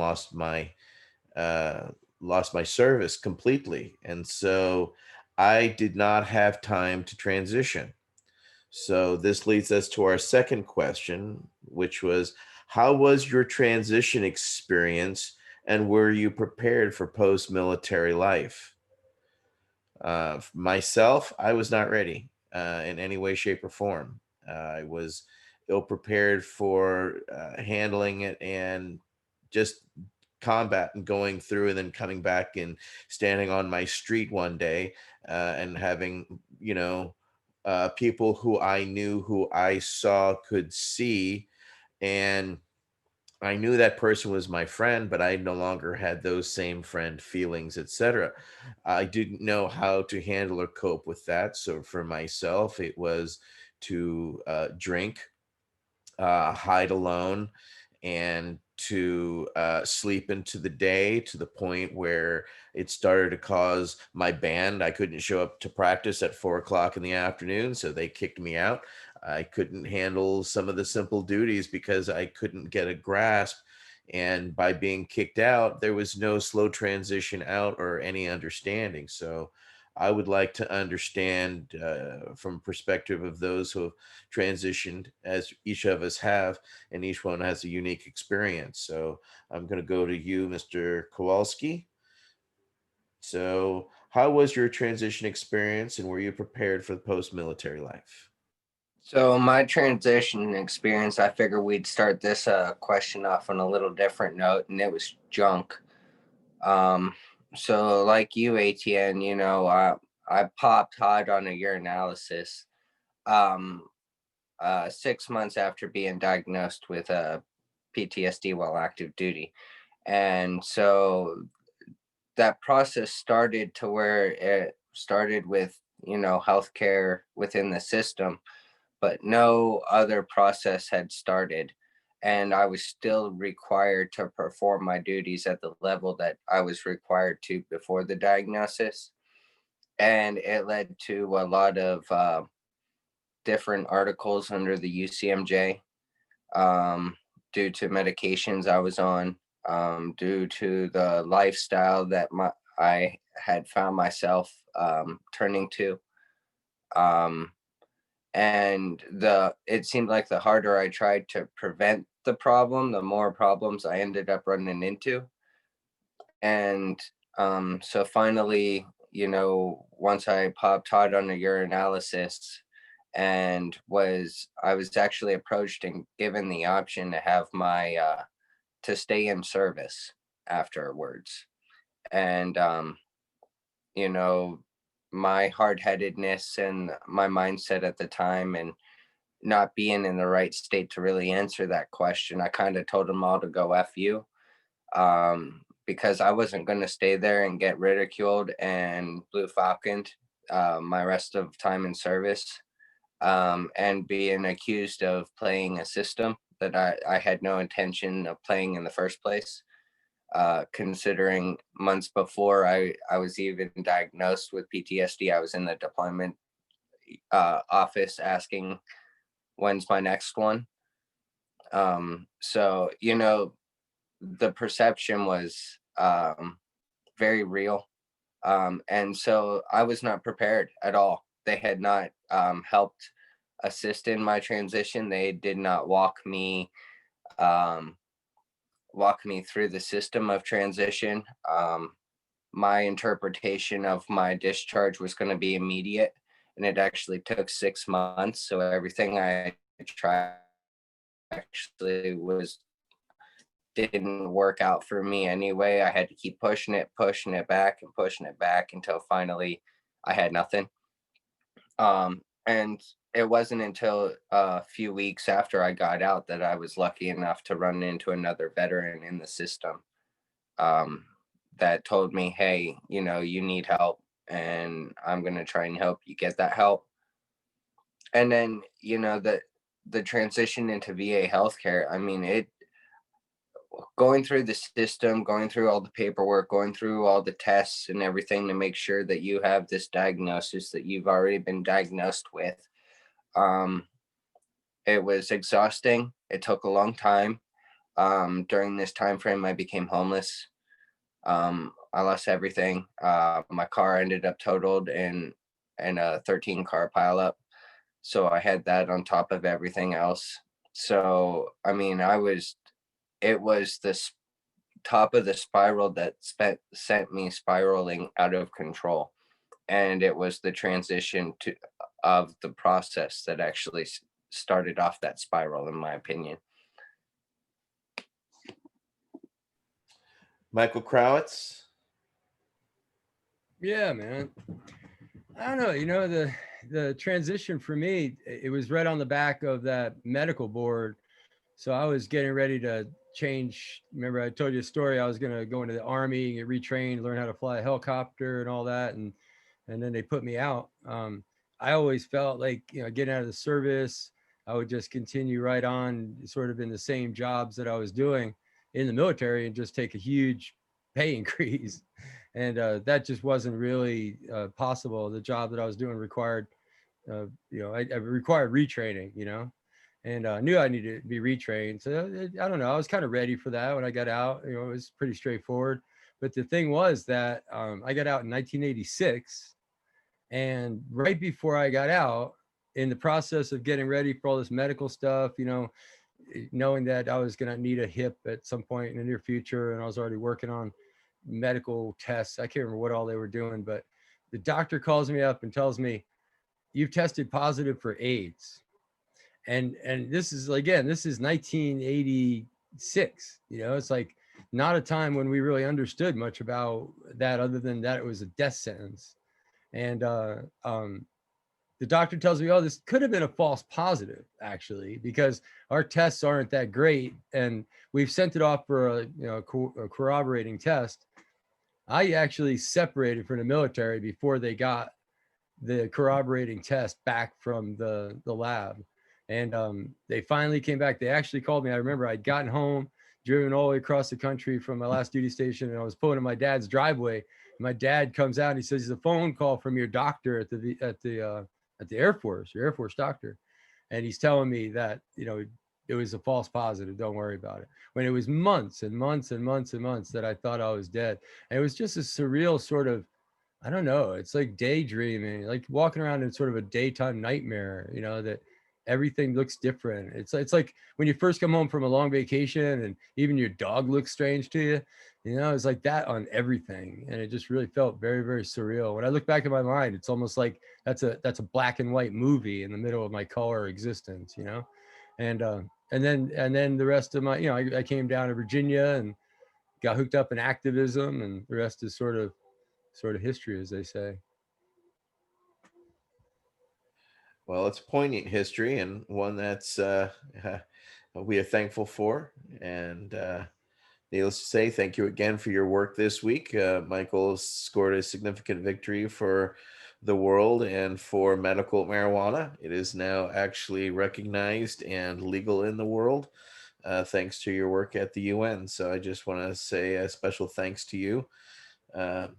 uh, lost my service completely. And so I did not have time to transition. So this leads us to our second question, which was, how was your transition experience and were you prepared for post-military life? Myself, I was not ready in any way, shape, or form. I was ill prepared for handling it, and just combat and going through and then coming back and standing on my street one day and having, people who I knew, who I saw, could see, and I knew that person was my friend, but I no longer had those same friend feelings, etc. I didn't know how to handle or cope with that. So for myself, it was to drink, hide alone, and to sleep into the day, to the point where it started to cause my band. I couldn't show up to practice at 4 o'clock in the afternoon, so they kicked me out. I couldn't handle some of the simple duties because I couldn't get a grasp. And by being kicked out, there was no slow transition out or any understanding. So I would like to understand from perspective of those who have transitioned, as each of us have, and each one has a unique experience. So I'm going to go to you, Mr. Kowalski. So how was your transition experience, and were you prepared for the post-military life? So my transition experience, I figured we'd start this question off on a little different note, and it was junk. Um, so like you, ATN, I popped hot on a urinalysis 6 months after being diagnosed with PTSD while active duty. And so that process started to where it started with, healthcare within the system, but no other process had started. And I was still required to perform my duties at the level that I was required to before the diagnosis. And it led to a lot of different articles under the UCMJ, due to medications I was on, due to the lifestyle that I had found myself turning to. Um, and it seemed like the harder I tried to prevent the problem, the more problems I ended up running into. And so finally, once I popped hot on a urinalysis, and I was actually approached and given the option to have to stay in service afterwards. And you know my hard-headedness and my mindset at the time, and not being in the right state to really answer that question, I kind of told them all to go F you, because I wasn't going to stay there and get ridiculed and blue falconed my rest of time in service, and being accused of playing a system that I had no intention of playing in the first place. Considering months before I was even diagnosed with PTSD, I was in the deployment office asking when's my next one. So, the perception was very real. And so I was not prepared at all. They had not helped assist in my transition. They did not walk me through the system of transition. My interpretation of my discharge was going to be immediate, and it actually took 6 months. So everything I tried actually was didn't work out for me anyway. I had to keep pushing it back and pushing it back until finally I had nothing. And it wasn't until a few weeks after I got out that I was lucky enough to run into another veteran in the system, that told me, hey, you know, you need help and I'm going to try and help you get that help. And then, you know, the transition into VA healthcare, I mean, going through the system, going through all the paperwork, going through all the tests and everything to make sure that you have this diagnosis that you've already been diagnosed with. It was exhausting. It took a long time. During this time frame, I became homeless. I lost everything. My car ended up totaled in a 13 car pileup. So I had that on top of everything else. So, I mean, it was the top of the spiral that sent me spiraling out of control. And it was the transition of the process that actually started off that spiral, in my opinion. Michael Crowitz. Yeah, man. I don't know. You know, the transition for me, it was right on the back of that medical board. So I was getting ready to change. Remember, I told you a story. I was going to go into the Army, get retrained, learn how to fly a helicopter and all that. And then they put me out. I always felt like, you know, getting out of the service, I would just continue right on sort of in the same jobs that I was doing in the military and just take a huge pay increase. And that just wasn't really possible. The job that I was doing required, you know, I required retraining, you know, and I knew I needed to be retrained. So I don't know, I was kind of ready for that when I got out. You know, it was pretty straightforward. But the thing was that I got out in 1986. And right before I got out, in the process of getting ready for all this medical stuff, you know, knowing that I was going to need a hip at some point in the near future, and I was already working on medical tests. I can't remember what all they were doing, but the doctor calls me up and tells me, "You've tested positive for AIDS." And this is, again, this is 1986. You know, it's like not a time when we really understood much about that, other than that it was a death sentence. And the doctor tells me, "Oh, this could have been a false positive, actually, because our tests aren't that great, and we've sent it off for a corroborating test." I actually separated from the military before they got the corroborating test back from the lab. And they finally came back. They actually called me. I remember I'd gotten home, driven all the way across the country from my last duty station, and I was pulling in my dad's driveway. My dad comes out and he says, "It's a phone call from your doctor at the Air Force, your Air Force doctor." And he's telling me that, you know, it was a false positive. Don't worry about it. When it was months and months and months and months that I thought I was dead. And it was just a surreal sort of, I don't know, it's like daydreaming, like walking around in sort of a daytime nightmare, you know, that everything looks different. It's like when you first come home from a long vacation and even your dog looks strange to you, you know, it's like that on everything. And it just really felt very, very surreal. When I look back in my mind, it's almost like that's a black and white movie in the middle of my color existence, you know? And then the rest of my, you know, I came down to Virginia and got hooked up in activism, and the rest is sort of history, as they say. Well, it's a poignant history and one that's we are thankful for. And needless to say, thank you again for your work this week. Michael scored a significant victory for the world and for medical marijuana. It is now actually recognized and legal in the world, thanks to your work at the UN. So I just want to say a special thanks to you. And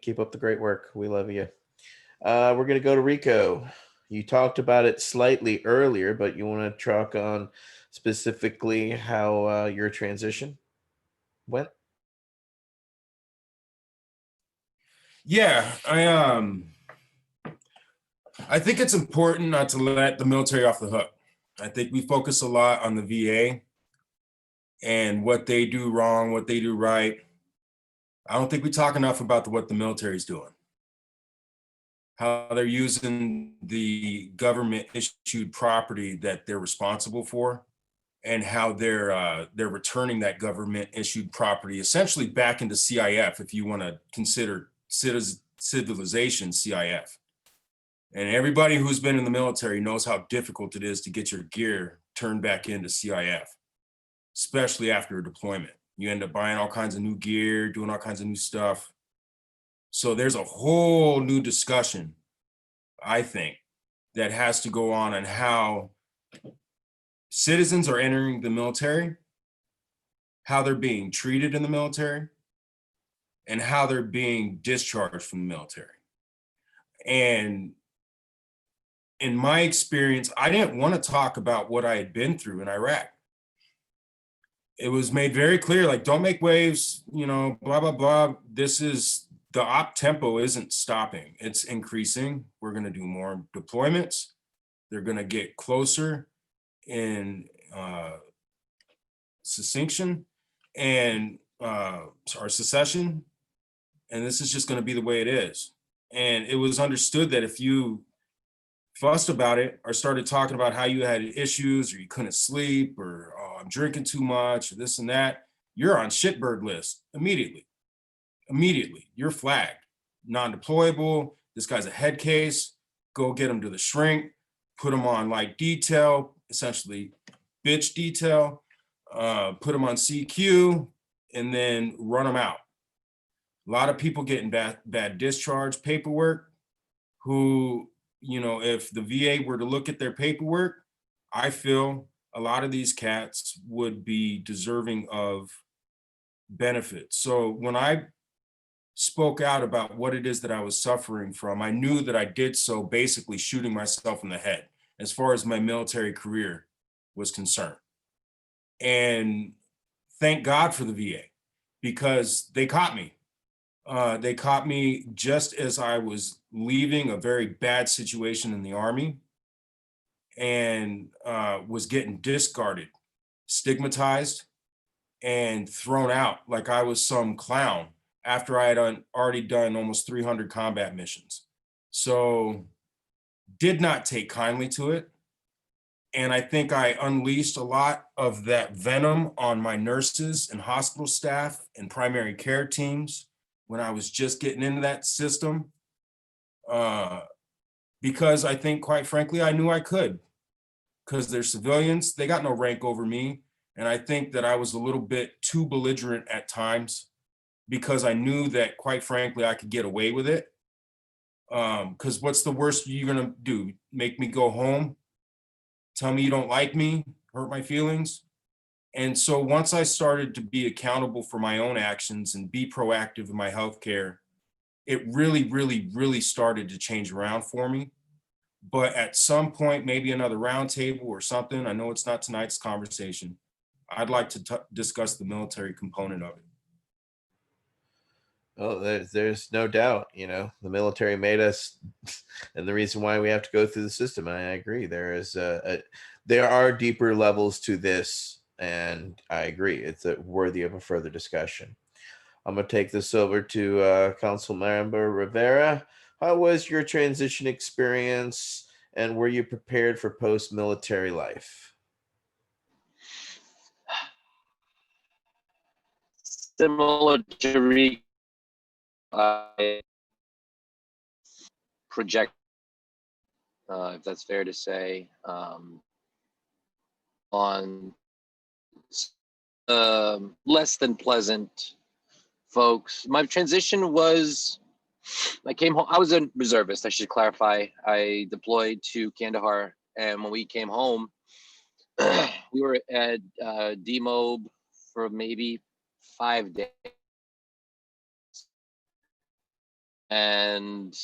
keep up the great work. We love you. We're going to go to Rico. You talked about it slightly earlier, but you want to talk on specifically how your transition went? Yeah, I think it's important not to let the military off the hook. I think we focus a lot on the VA and what they do wrong, what they do right. I don't think we talk enough about what the military is doing. how they're using the government issued property that they're responsible for, and how they're returning that government issued property essentially back into CIF, if you want to consider civilization CIF. And everybody who's been in the military knows how difficult it is to get your gear turned back into CIF, especially after a deployment. You end up buying all kinds of new gear, doing all kinds of new stuff. So there's a whole new discussion, I think, that has to go on how citizens are entering the military, how they're being treated in the military, and how they're being discharged from the military. And in my experience, I didn't want to talk about what I had been through in Iraq. It was made very clear, like, don't make waves, you know, blah, blah, blah. This is, the op tempo isn't stopping. It's increasing. We're going to do more deployments. They're going to get closer in succinction and our secession. And this is just going to be the way it is. And it was understood that if you fussed about it or started talking about how you had issues or you couldn't sleep or, oh, I'm drinking too much or this and that, you're on shitbird list immediately. Immediately, you're flagged, non-deployable. This guy's a head case. Go get him to the shrink, put him on light detail, essentially bitch detail, put him on CQ, and then run him out. A lot of people getting bad discharge paperwork who, you know, if the VA were to look at their paperwork, I feel a lot of these cats would be deserving of benefits. So when I spoke out about what it is that I was suffering from, I knew that I did so basically shooting myself in the head as far as my military career was concerned. And thank God for the VA, because they caught me. They caught me just as I was leaving a very bad situation in the Army and was getting discarded, stigmatized, and thrown out like I was some clown after I had already done almost 300 combat missions. So did not take kindly to it. And I think I unleashed a lot of that venom on my nurses and hospital staff and primary care teams when I was just getting into that system, because I think, quite frankly, I knew I could, because they're civilians, they got no rank over me. And I think that I was a little bit too belligerent at times because I knew that, quite frankly, I could get away with it. Because what's the worst you're gonna do? Make me go home? Tell me you don't like me? Hurt my feelings? And so once I started to be accountable for my own actions and be proactive in my healthcare, it really, really, really started to change around for me. But at some point, maybe another roundtable or something, I know it's not tonight's conversation, I'd like to discuss the military component of it. Oh, there's no doubt, you know, the military made us, and the reason why we have to go through the system. I agree. There are deeper levels to this, and I agree. It's worthy of a further discussion. I'm going to take this over to Councilmember Rivera. How was your transition experience, and were you prepared for post-military life? Similar to Rico, I project, if that's fair to say, on less than pleasant folks. My transition was, I came home, I was a reservist, I should clarify. I deployed to Kandahar, and when we came home, we were at DMOB for maybe 5 days. And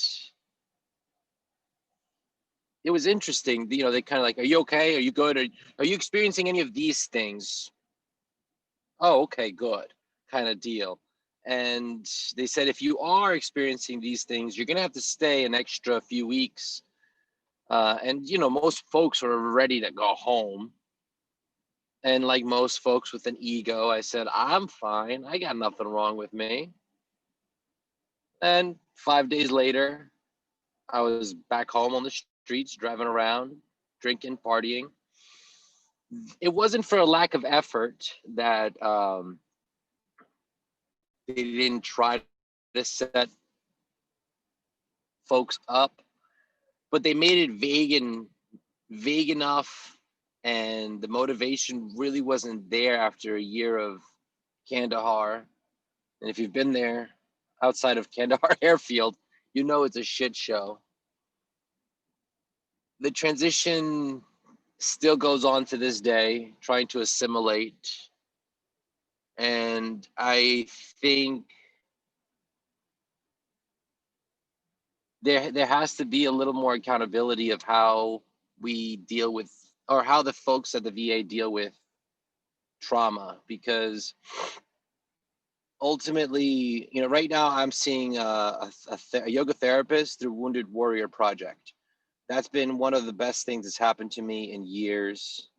it was interesting, you know, they kind of like, are you okay? Are you good? Are you experiencing any of these things? Oh, okay, good, kind of deal. And they said, if you are experiencing these things, you're gonna have to stay an extra few weeks. And, you know, most folks are ready to go home. And like most folks with an ego, I said, I'm fine. I got nothing wrong with me. And 5 days later, I was back home on the streets, driving around, drinking, partying. It wasn't for a lack of effort that they didn't try to set folks up, but they made it vague enough, and the motivation really wasn't there after a year of Kandahar. And if you've been there outside of Kandahar Airfield, you know it's a shit show. The transition still goes on to this day, trying to assimilate. And I think there has to be a little more accountability of how we deal with, or how the folks at the VA deal with trauma, because ultimately, you know, right now I'm seeing a yoga therapist through Wounded Warrior Project. That's been one of the best things that's happened to me in years,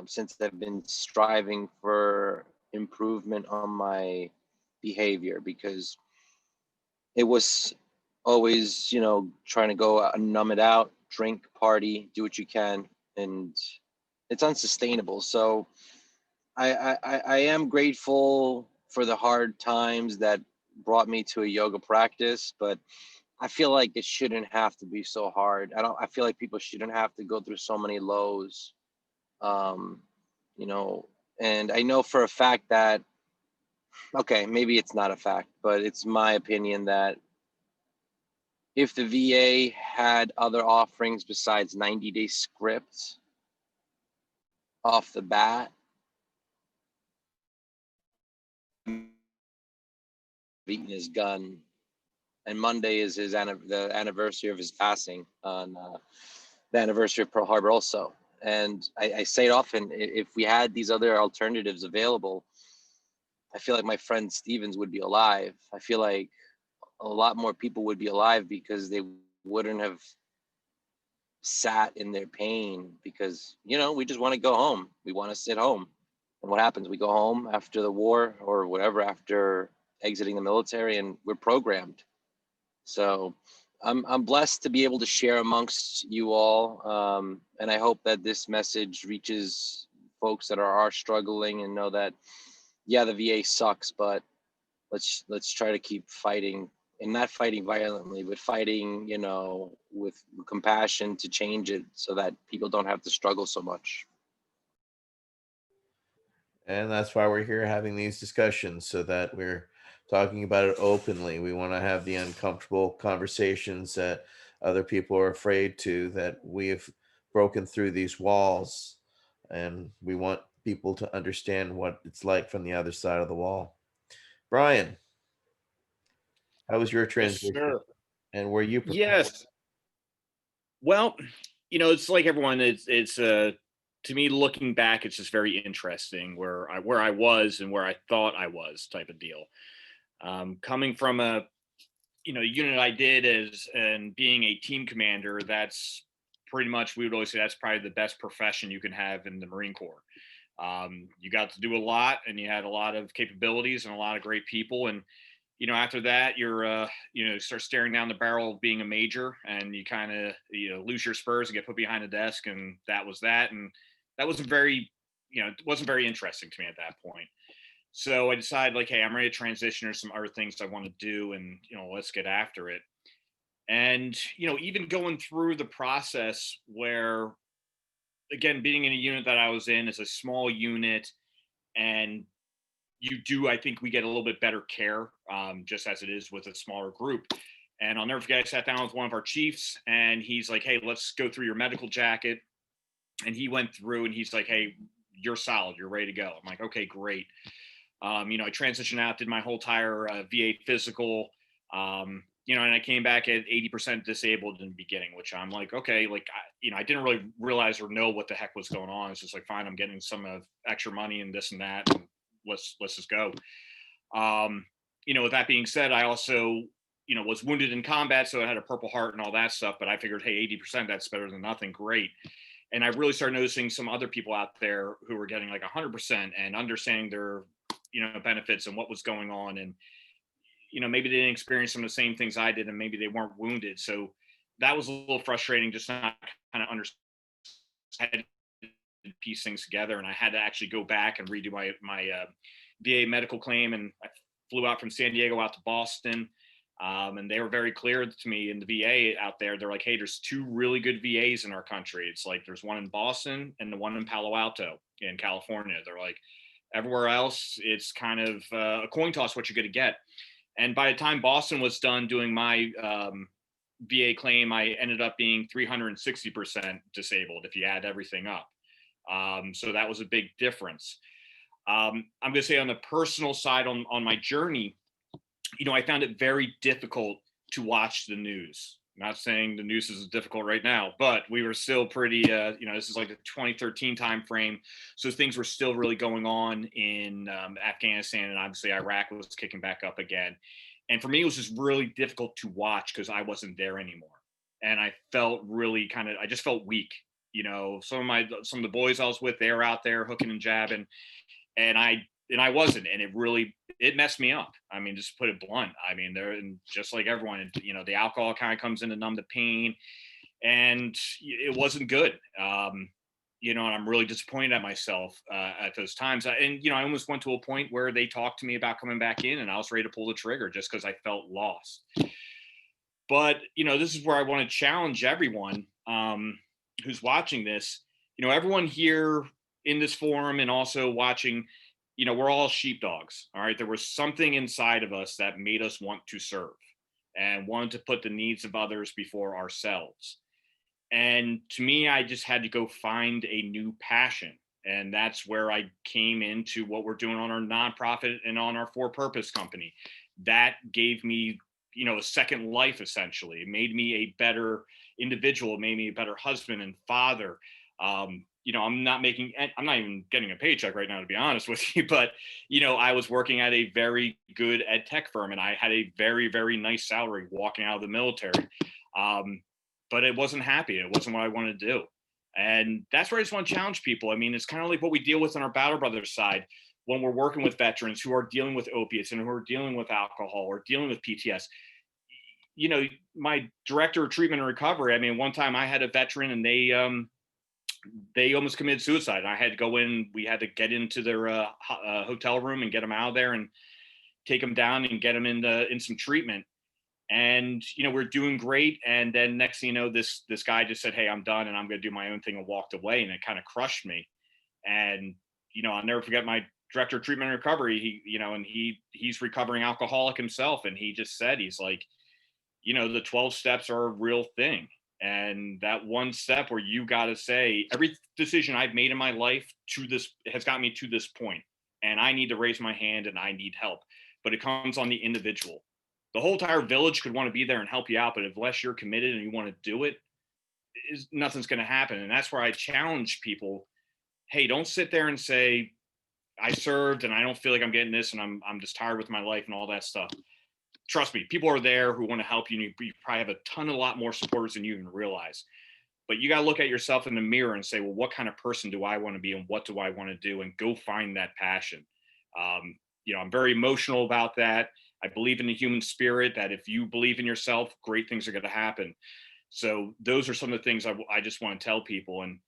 since I've been striving for improvement on my behavior, because it was always, you know, trying to go out and numb it out, drink, party, do what you can, and it's unsustainable. So I am grateful for the hard times that brought me to a yoga practice, but I feel like it shouldn't have to be so hard. I feel like people shouldn't have to go through so many lows. You know, and I know for a fact that, okay, maybe it's not a fact, but it's my opinion that if the VA had other offerings besides 90-day scripts off the bat, beating his gun, and Monday is the anniversary of his passing, on the anniversary of Pearl Harbor also. And I say it often, if we had these other alternatives available, I feel like my friend Stevens would be alive. I feel like a lot more people would be alive because they wouldn't have sat in their pain, because, you know, we just want to go home. We want to sit home. And what happens? We go home after the war or whatever, after exiting the military, and we're programmed. So I'm blessed to be able to share amongst you all. And I hope that this message reaches folks that are struggling and know that, yeah, the VA sucks, but let's try to keep fighting, and not fighting violently, but fighting, you know, with compassion to change it so that people don't have to struggle so much. And that's why we're here having these discussions, so that we're talking about it openly. We want to have the uncomfortable conversations that other people are afraid to, that we have broken through these walls, and we want people to understand what it's like from the other side of the wall. Brian, how was your Yes, transition, sir. and were you prepared? Yes. Well, you know, it's like everyone. It's to me, looking back, it's just very interesting where I was and where I thought I was, type of deal. Coming from a, you know, unit I did as, and being a team commander, that's pretty much, we would always say that's probably the best profession you can have in the Marine Corps. You got to do a lot, and you had a lot of capabilities and a lot of great people. And, you know, after that, you're, you know, start staring down the barrel of being a major, and you kind of, you know, lose your spurs and get put behind a desk. And that was that. And that wasn't very, you know, it wasn't very interesting to me at that point. So I decided, like, hey, I'm ready to transition. There's some other things I want to do, and, you know, let's get after it. And, you know, even going through the process where, again, being in a unit that I was in is a small unit, and I think we get a little bit better care, just as it is with a smaller group. And I'll never forget, I sat down with one of our chiefs, and he's like, hey, let's go through your medical jacket. And he went through, and he's like, hey, you're solid, you're ready to go. I'm like, okay, great. You know, I transitioned out, did my whole entire VA physical, you know, and I came back at 80% disabled in the beginning, which I'm like, okay, like, you know, I didn't really realize or know what the heck was going on. It's just like, fine, I'm getting some extra money and this and that, and let's just go. You know, with that being said, I also, you know, was wounded in combat, so I had a Purple Heart and all that stuff, but I figured, hey, 80%, that's better than nothing. Great. And I really started noticing some other people out there who were getting like 100% and understanding their, you know, benefits and what was going on. And, you know, maybe they didn't experience some of the same things I did, and maybe they weren't wounded. So that was a little frustrating, just not kind of understand, piece things together. And I had to actually go back and redo my VA medical claim. And I flew out from San Diego out to Boston. And they were very clear to me in the VA out there. They're like, hey, there's 2 really good VAs in our country. It's like there's one in Boston and the one in Palo Alto in California. They're like, everywhere else, it's kind of a coin toss what you're going to get. And by the time Boston was done doing my VA claim, I ended up being 360% disabled if you add everything up. So that was a big difference. I'm going to say on the personal side, on my journey, I found it very difficult to watch the news. I'm not saying the news is difficult right now, but we were still pretty, this is like the 2013 timeframe. So things were still really going on in Afghanistan, and obviously Iraq was kicking back up again. And for me, it was just really difficult to watch because I wasn't there anymore. And I felt really I just felt weak. Some of the boys I was with, they were out there hooking and jabbing, and I wasn't, and it messed me up. I mean, just to put it blunt. I mean, just like everyone, the alcohol kind of comes in to numb the pain, and it wasn't good. And I'm really disappointed at myself at those times. And I almost went to a point where they talked to me about coming back in, and I was ready to pull the trigger just because I felt lost. But this is where I want to challenge everyone who's watching this. Everyone here in this forum and also watching, we're all sheepdogs. All right. There was something inside of us that made us want to serve and wanted to put the needs of others before ourselves. And to me, I just had to go find a new passion. And that's where I came into what we're doing on our nonprofit and on our for-purpose company. That gave me, a second life, essentially. It made me a better individual. It made me a better husband and father. I'm not even getting a paycheck right now, to be honest with you, but, I was working at a very good ed tech firm, and I had a very, very nice salary walking out of the military. But it wasn't happy. It wasn't what I wanted to do. And that's where I just want to challenge people. I mean, it's kind of like what we deal with on our Battle Brothers side when we're working with veterans who are dealing with opiates and who are dealing with alcohol or dealing with PTS. My director of treatment and recovery, I mean, one time I had a veteran and they almost committed suicide. I had to go in, we had to get into their hotel room and get them out of there and take them down and get them in some treatment. And, we're doing great. And then next thing you know, this guy just said, hey, I'm done and I'm going to do my own thing, and walked away. And it kind of crushed me. And, I'll never forget my director of treatment and recovery. He's recovering alcoholic himself. And he just said, he's like, the 12 steps are a real thing. And that one step where you got to say, every decision I've made in my life has got me to this point, and I need to raise my hand and I need help. But it comes on the individual. The whole entire village could want to be there and help you out, but unless you're committed and you want to do it, nothing's going to happen. And that's where I challenge people. Hey, don't sit there and say, I served and I don't feel like I'm getting this, and I'm just tired with my life and all that stuff. Trust me, people are there who want to help you. You probably have a lot more supporters than you even realize. But you got to look at yourself in the mirror and say, well, what kind of person do I want to be, and what do I want to do, and go find that passion. I'm very emotional about that. I believe in the human spirit, that if you believe in yourself, great things are going to happen. So those are some of the things I just want to tell people. And,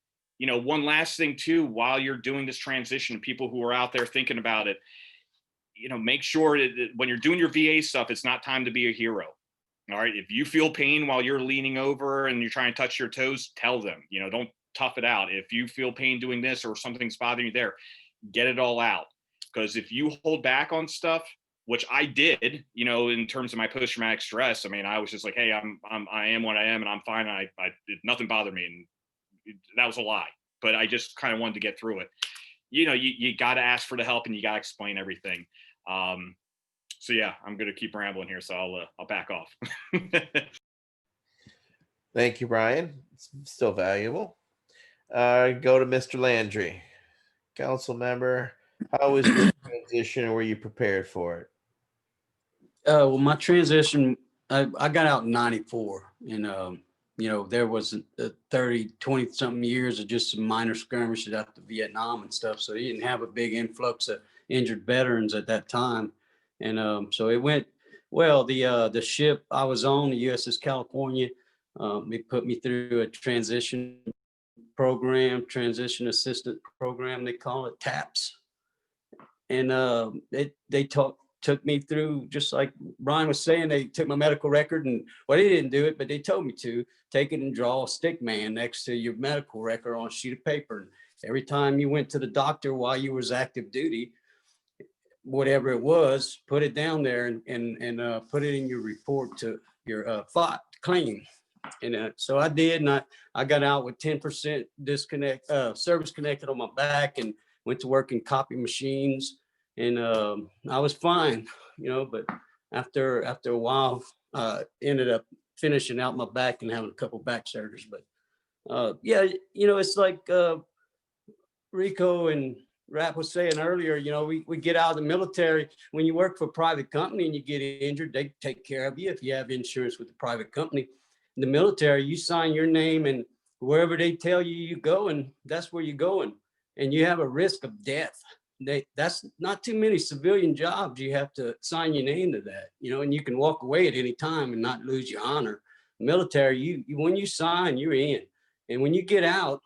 one last thing too, while you're doing this transition, people who are out there thinking about it, make sure that when you're doing your VA stuff, it's not time to be a hero. All right. If you feel pain while you're leaning over and you're trying to touch your toes, tell them, don't tough it out. If you feel pain doing this or something's bothering you there, get it all out. Because if you hold back on stuff, which I did, in terms of my post-traumatic stress, I mean, I was just like, hey, I am what I am, and I'm fine. Nothing bothered me. And that was a lie, but I just kind of wanted to get through it. You got to ask for the help, and you got to explain everything. So yeah, I'm going to keep rambling here, so I'll back off. Thank you, Brian. It's still valuable. Go to Mr. Landry. Council member, how was your transition, and were you prepared for it? Well, my transition, I got out in 94, and, there was 20 something years of just some minor skirmishes after Vietnam and stuff. So you didn't have a big influx of injured veterans at that time. And so it went well. The ship I was on, the USS California, They put me through a transition program, transition assistant program, they call it TAPS. And they took me through, just like Brian was saying, they took my medical record and, well, they didn't do it, but they told me to take it and draw a stick man next to your medical record on a sheet of paper. And every time you went to the doctor while you was active duty, whatever it was, put it down there and put it in your report to your FOT claim. And so I did, and I got out with 10% service connected on my back, and went to work in copy machines, and I was fine, but after a while, ended up finishing out my back and having a couple back surgeries. But yeah, it's like Rico and Rap was saying earlier, we get out of the military. When you work for a private company and you get injured, they take care of you if you have insurance with the private company. In the military, you sign your name, and wherever they tell you you go, and that's where you're going. And you have a risk of death. That's not too many civilian jobs. You have to sign your name to that, and you can walk away at any time and not lose your honor. Military, you when you sign, you're in. And when you get out,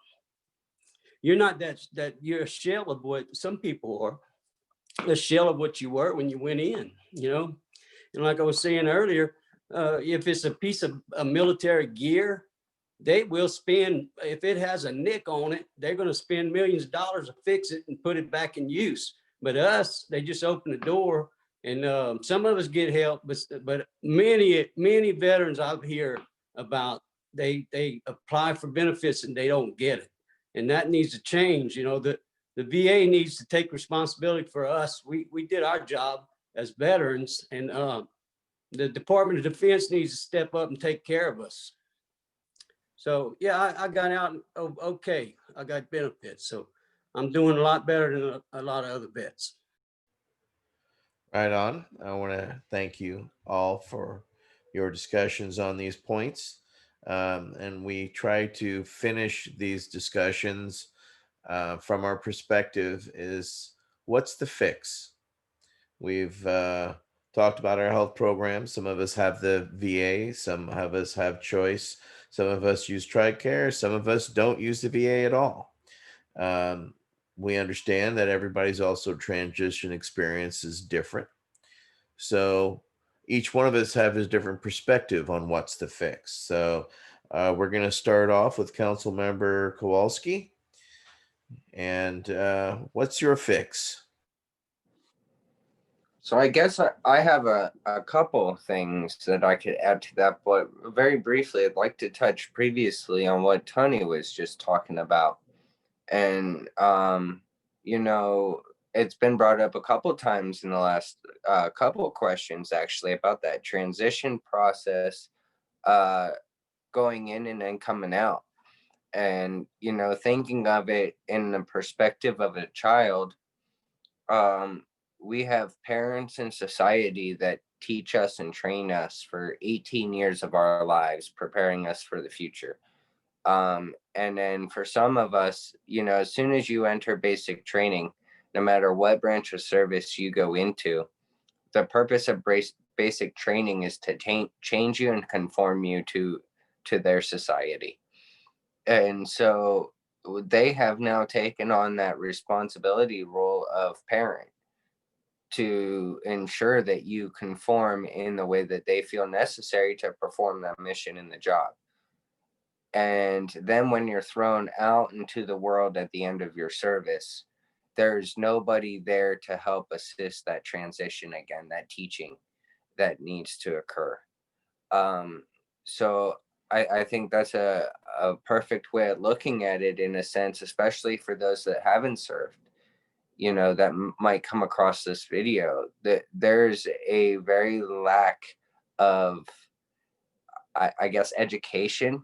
you're not that you're a shell of what some people are, a shell of what you were when you went in, And like I was saying earlier, if it's a piece of military gear, they will spend, if it has a nick on it, they're going to spend millions of dollars to fix it and put it back in use. But us, they just open the door, and some of us get help, but many veterans out here about, they apply for benefits and they don't get it. And that needs to change. The VA needs to take responsibility for us. We did our job as veterans, and the Department of Defense needs to step up and take care of us. So yeah, I got out okay. I got benefits, so I'm doing a lot better than a lot of other vets. Right on. I want to thank you all for your discussions on these points. And we try to finish these discussions from our perspective is, what's the fix? We've talked about our health program. Some of us have the VA, some of us have choice, some of us use Tricare, some of us don't use the VA at all. We understand that everybody's also transition experience is different. So each one of us have a different perspective on what's the fix. So we're going to start off with Councilmember Kowalski. And what's your fix? So I guess I have a couple things that I could add to that, but very briefly, I'd like to touch previously on what Tony was just talking about. And, it's been brought up a couple times in the last couple of questions, actually, about that transition process going in and then coming out. And, thinking of it in the perspective of a child, we have parents in society that teach us and train us for 18 years of our lives, preparing us for the future. And then for some of us, as soon as you enter basic training, no matter what branch of service you go into, the purpose of basic training is to change you and conform you to their society. And so they have now taken on that responsibility role of parent to ensure that you conform in the way that they feel necessary to perform that mission in the job. And then when you're thrown out into the world at the end of your service, there's nobody there to help assist that transition again, that teaching that needs to occur. So I think that's a perfect way of looking at it, in a sense, especially for those that haven't served, that might come across this video, that there's a very lack of, I guess, education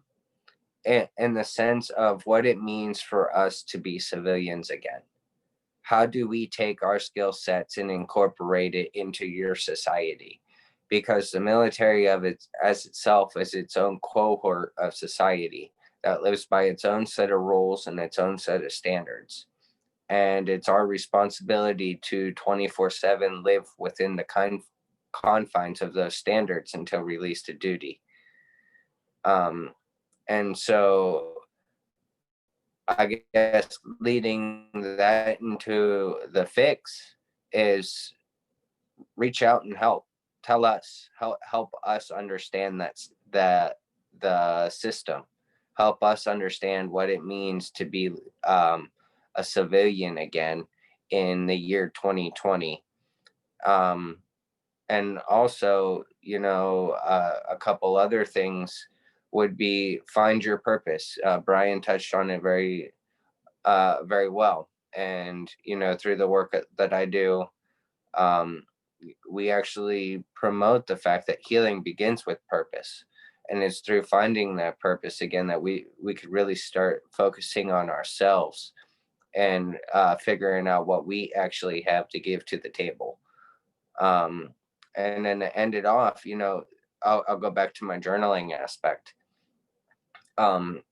in the sense of what it means for us to be civilians again. How do we take our skill sets and incorporate it into your society? Because the military as itself is its own cohort of society that lives by its own set of rules and its own set of standards. And it's our responsibility to 24/7 live within the confines of those standards until released to duty. And so I guess leading that into the fix is reach out and help. Tell us, help us understand the system. Help us understand what it means to be a civilian again in the year 2020. And also, a couple other things would be find your purpose. Brian touched on it very well. And, through the work that I do, we actually promote the fact that healing begins with purpose. And it's through finding that purpose again that we could really start focusing on ourselves and figuring out what we actually have to give to the table. And then to end it off, I'll go back to my journaling aspect.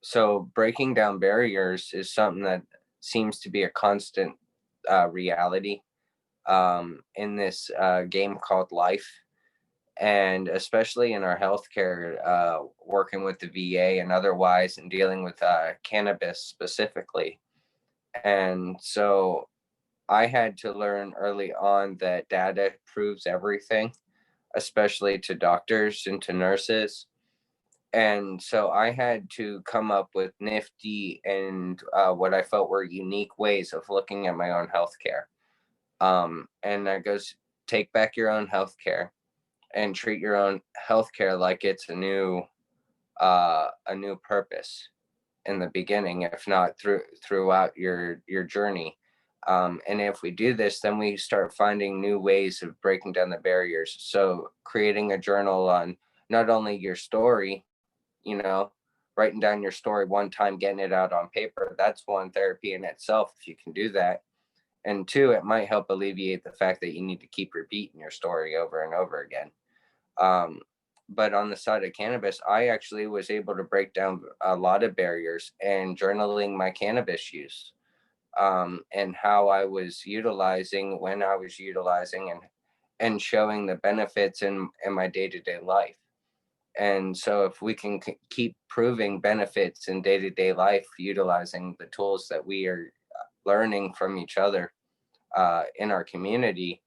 So breaking down barriers is something that seems to be a constant reality in this game called life. And especially in our healthcare, working with the VA and otherwise, and dealing with cannabis specifically. And so I had to learn early on that data proves everything, especially to doctors and to nurses. And so I had to come up with nifty and what I felt were unique ways of looking at my own healthcare. And that goes, take back your own healthcare and treat your own healthcare like it's a new purpose in the beginning, if not throughout your journey. And if we do this, then we start finding new ways of breaking down the barriers. So creating a journal on not only your story, writing down your story one time, getting it out on paper, that's one therapy in itself if you can do that. And two, it might help alleviate the fact that you need to keep repeating your story over and over again. But on the side of cannabis, I actually was able to break down a lot of barriers and journaling my cannabis use, and how I was utilizing, when I was utilizing, and showing the benefits in my day-to-day life. And so if we can keep proving benefits in day-to-day life, utilizing the tools that we are learning from each other in our community,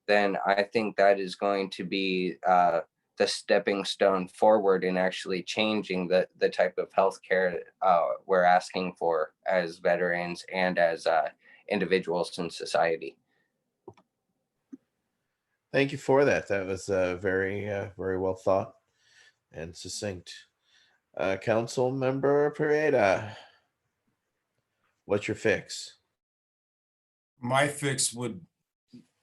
then I think that is going to be the stepping stone forward in actually changing the type of healthcare we're asking for as veterans and as individuals in society. Thank you for that. That was very well thought and succinct. Council Member Pereira, what's your fix? My fix would,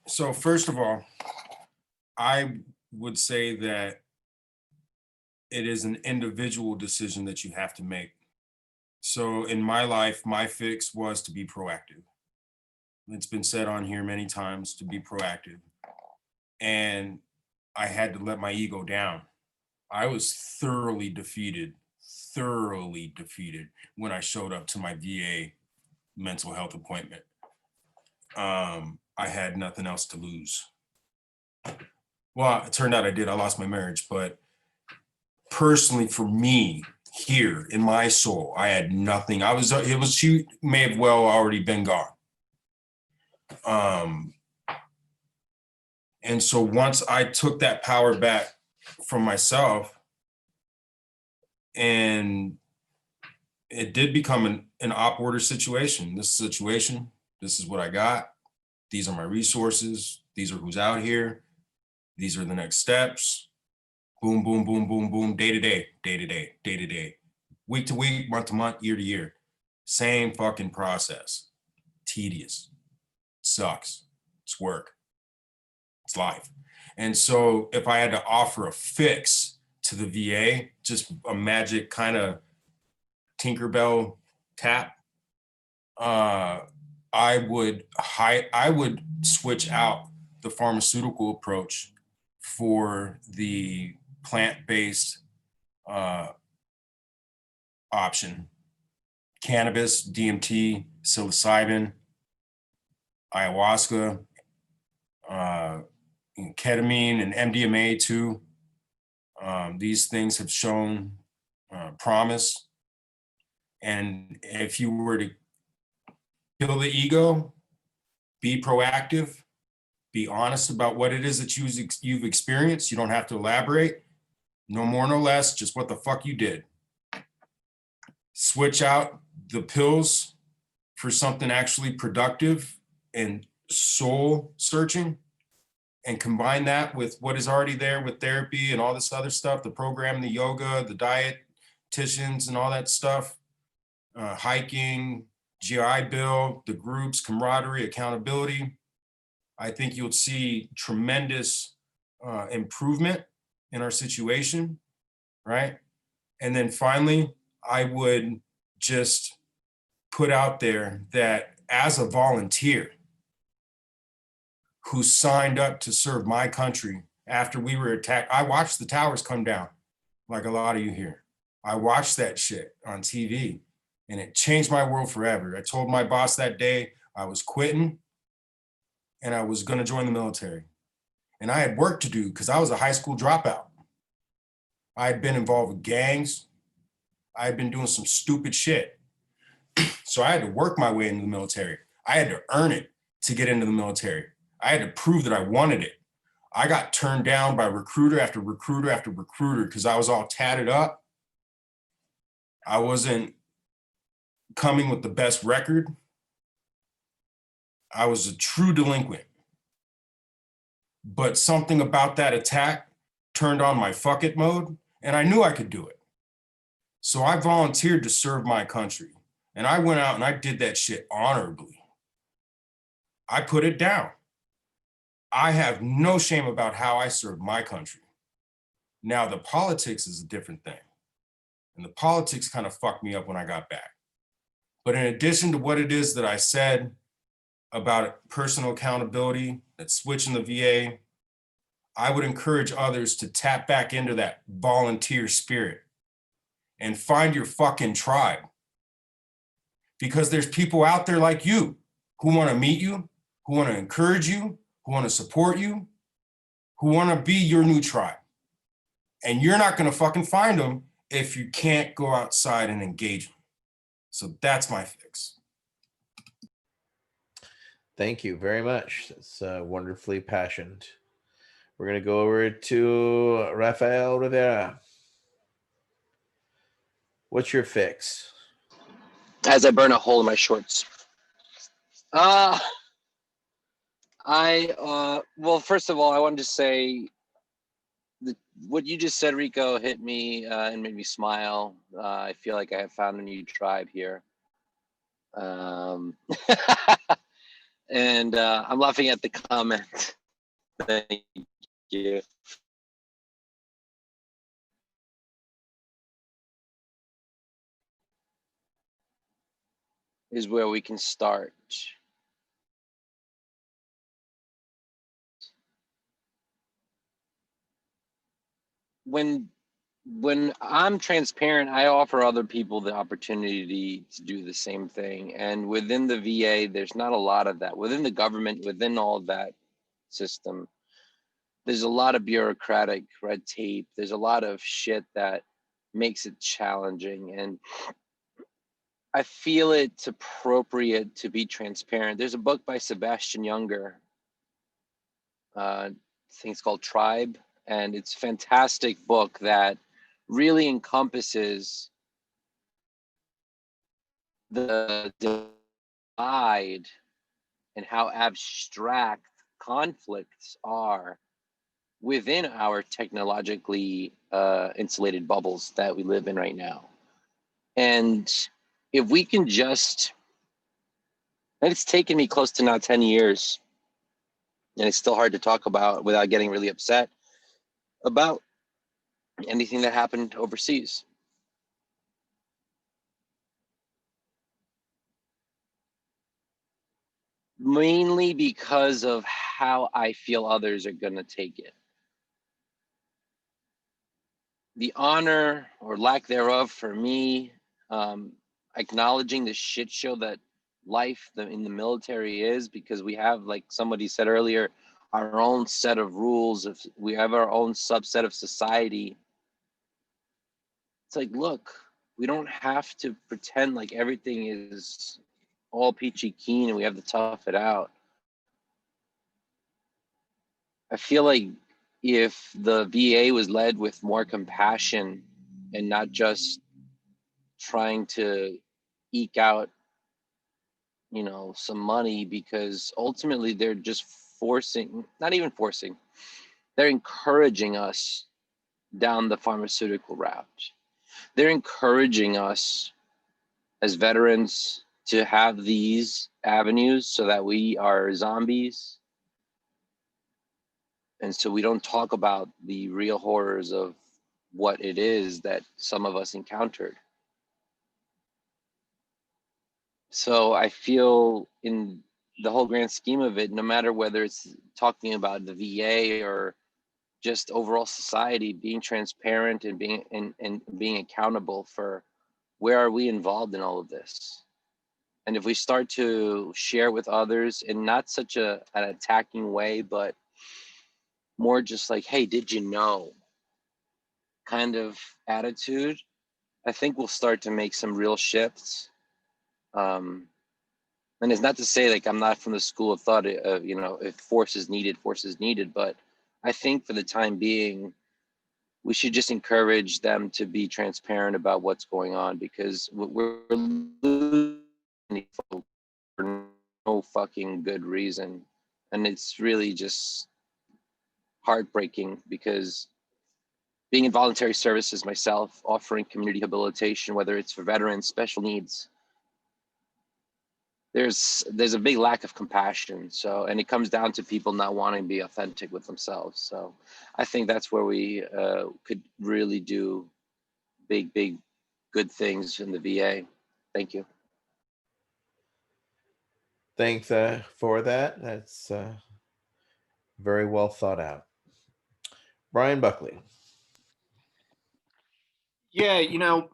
so first of all, I would say that it is an individual decision that you have to make. So in my life, my fix was to be proactive. It's been said on here many times to be proactive. And I had to let my ego down. I was thoroughly defeated when I showed up to my VA mental health appointment. I had nothing else to lose. Well, it turned out I did. I lost my marriage, but personally for me, here in my soul, I had nothing. She may have well already been gone. And so once I took that power back from myself, and it did become an op order situation. This is what I got. These are my resources. These are who's out here. These are the next steps. Boom, boom, boom, boom, boom, day to day, week to week, month to month, year to year. Same fucking process. Tedious. Sucks. It's work. It's life. And so if I had to offer a fix to the VA, just a magic kind of Tinkerbell tap, I would switch out the pharmaceutical approach for the plant-based option. Cannabis, DMT, psilocybin, ayahuasca, ketamine, and MDMA too. These things have shown promise And if you were to kill the ego, be proactive, be honest about what it is that you've experienced. You don't have to elaborate. No more, no less, just what the fuck you did. Switch out the pills for something actually productive and soul searching, and combine that with what is already there with therapy and all this other stuff, the program, the yoga, the dietitians and all that stuff, hiking, GI Bill, the groups, camaraderie, accountability. I think you'll see tremendous improvement in our situation, right? And then finally, I would just put out there that as a volunteer who signed up to serve my country after we were attacked, I watched the towers come down like a lot of you here. I watched that shit on TV and it changed my world forever. I told my boss that day I was quitting and I was gonna join the military. And I had work to do because I was a high school dropout. I had been involved with gangs. I had been doing some stupid shit. So I had to work my way into the military. I had to earn it to get into the military. I had to prove that I wanted it. I got turned down by recruiter after recruiter after recruiter because I was all tatted up. I wasn't coming with the best record. I was a true delinquent. But something about that attack turned on my fuck it mode, and I knew I could do it. So I volunteered to serve my country, and I went out and I did that shit honorably. I put it down. I have no shame about how I served my country. Now, the politics is a different thing. And the politics kind of fucked me up when I got back. But in addition to what it is that I said about personal accountability, that switching the VA, I would encourage others to tap back into that volunteer spirit and find your fucking tribe. Because there's people out there like you who want to meet you, who want to encourage you, who want to support you, who want to be your new tribe. And you're not going to fucking find them if you can't go outside and engage them. So that's my fix. Thank you very much. That's wonderfully passionate. We're going to go over to Rafael Rivera. What's your fix? As I burn a hole in my shorts. Well, first of all, I wanted to say what you just said, Rico, hit me and made me smile. I feel like I have found a new tribe here. And I'm laughing at the comment. Thank you. Is where we can start. When I'm transparent, I offer other people the opportunity to do the same thing. And within the VA, there's not a lot of that. Within the government, within all that system, there's a lot of bureaucratic red tape. There's a lot of shit that makes it challenging. And I feel it's appropriate to be transparent. There's a book by Sebastian Junger. I think it's called Tribe. And it's a fantastic book that really encompasses the divide and how abstract conflicts are within our technologically insulated bubbles that we live in right now. And if we can just, and it's taken me close to now 10 years, and it's still hard to talk about without getting really upset about anything that happened overseas. Mainly because of how I feel others are gonna take it. The honor or lack thereof for me, acknowledging the shit show that life in the military is, because we have, like somebody said earlier, our own set of rules. If we have our own subset of society, it's like, look, we don't have to pretend like everything is all peachy keen and we have to tough it out. I feel like if the VA was led with more compassion and not just trying to eke out, you know, some money, because ultimately they're just forcing, not even forcing, they're encouraging us down the pharmaceutical route. They're encouraging us as veterans to have these avenues so that we are zombies. And so we don't talk about the real horrors of what it is that some of us encountered. So I feel in the whole grand scheme of it, no matter whether it's talking about the VA or just overall society, being transparent and being accountable for where are we involved in all of this. And if we start to share with others in not such an attacking way, but more just like, hey, did you know kind of attitude, I think we'll start to make some real shifts. And it's not to say like I'm not from the school of thought of, you know, if force is needed, but I think for the time being, we should just encourage them to be transparent about what's going on, because we're losing folk for no fucking good reason. And it's really just heartbreaking, because being in voluntary services myself, offering community rehabilitation, whether it's for veterans, special needs, there's a big lack of compassion. So, and it comes down to people not wanting to be authentic with themselves. So I think that's where we could really do big good things in the VA. Thank you. Thanks for that. That's very well thought out. Brian Buckley. Yeah, you know,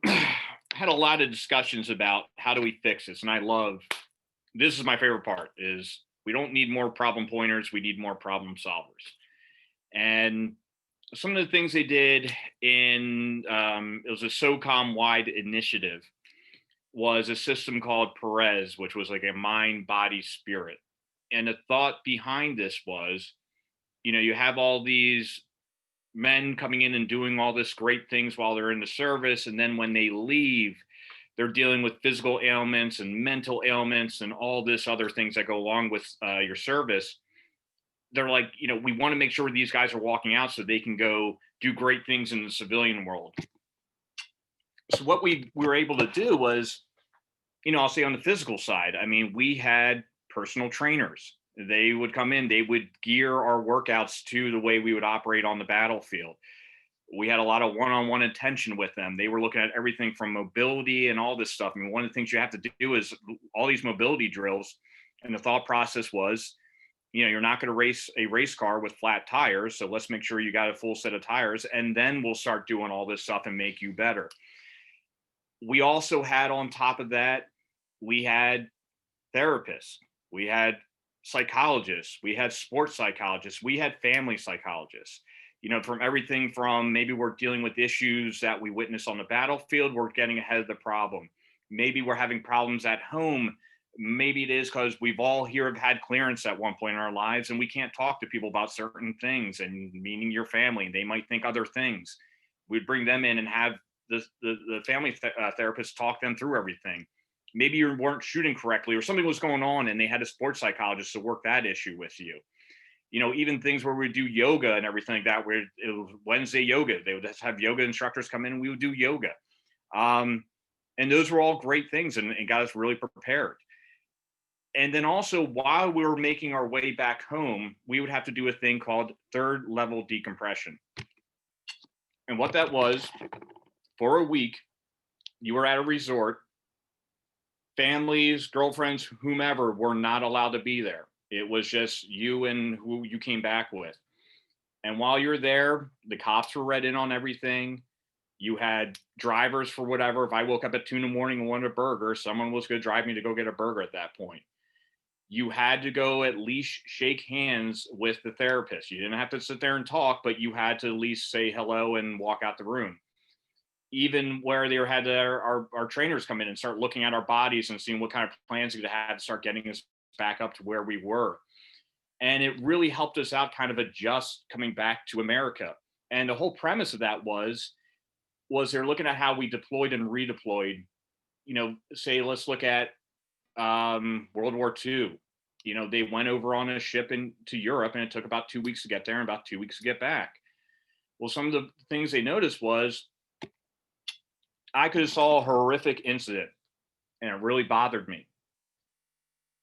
had a lot of discussions about how do we fix this, and I love, this is my favorite part, is we don't need more problem pointers, we need more problem solvers. And some of the things they did in it was a SOCOM wide initiative, was a system called Perez, which was like a mind, body, spirit. And the thought behind this was, you know, you have all these men coming in and doing all this great things while they're in the service, and then when they leave, they're dealing with physical ailments and mental ailments and all this other things that go along with your service. They're like, you know, we want to make sure these guys are walking out so they can go do great things in the civilian world. So what we were able to do was, you know, I'll say on the physical side, I mean, we had personal trainers. They would come in, they would gear our workouts to the way we would operate on the battlefield. We had a lot of one-on-one attention with them. They were looking at everything from mobility and all this stuff. I mean, one of the things you have to do is all these mobility drills. And the thought process was, you know, you're not going to race a race car with flat tires. So let's make sure you got a full set of tires, and then we'll start doing all this stuff and make you better. We also had, on top of that, we had therapists, we had psychologists, we had sports psychologists, we had family psychologists, you know, from everything from maybe we're dealing with issues that we witness on the battlefield, we're getting ahead of the problem. Maybe we're having problems at home. Maybe it is because we've all here have had clearance at one point in our lives and we can't talk to people about certain things, and meaning your family, they might think other things. We'd bring them in and have the family therapist talk them through everything. Maybe you weren't shooting correctly or something was going on and they had a sports psychologist to work that issue with you. You know, even things where we do yoga and everything like that, where it was Wednesday yoga, they would just have yoga instructors come in and we would do yoga. And those were all great things and got us really prepared. And then also, while we were making our way back home, we would have to do a thing called third level decompression. And what that was, for a week, you were at a resort, families, girlfriends, whomever were not allowed to be there. It was just you and who you came back with. And while you're there, the cops were read in on everything. You had drivers for whatever. If I woke up at 2 a.m. and wanted a burger, someone was going to drive me to go get a burger at that point. You had to go at least shake hands with the therapist. You didn't have to sit there and talk, but you had to at least say hello and walk out the room. even where they had our trainers come in and start looking at our bodies and seeing what kind of plans we could have to start getting us back up to where we were. And it really helped us out kind of adjust coming back to America. And the whole premise of that was they're looking at how we deployed and redeployed. Say, let's look at World War II. They went over on a ship to Europe, and it took about 2 weeks to get there and about 2 weeks to get back. Well, some of the things they noticed was I could have saw a horrific incident, and it really bothered me.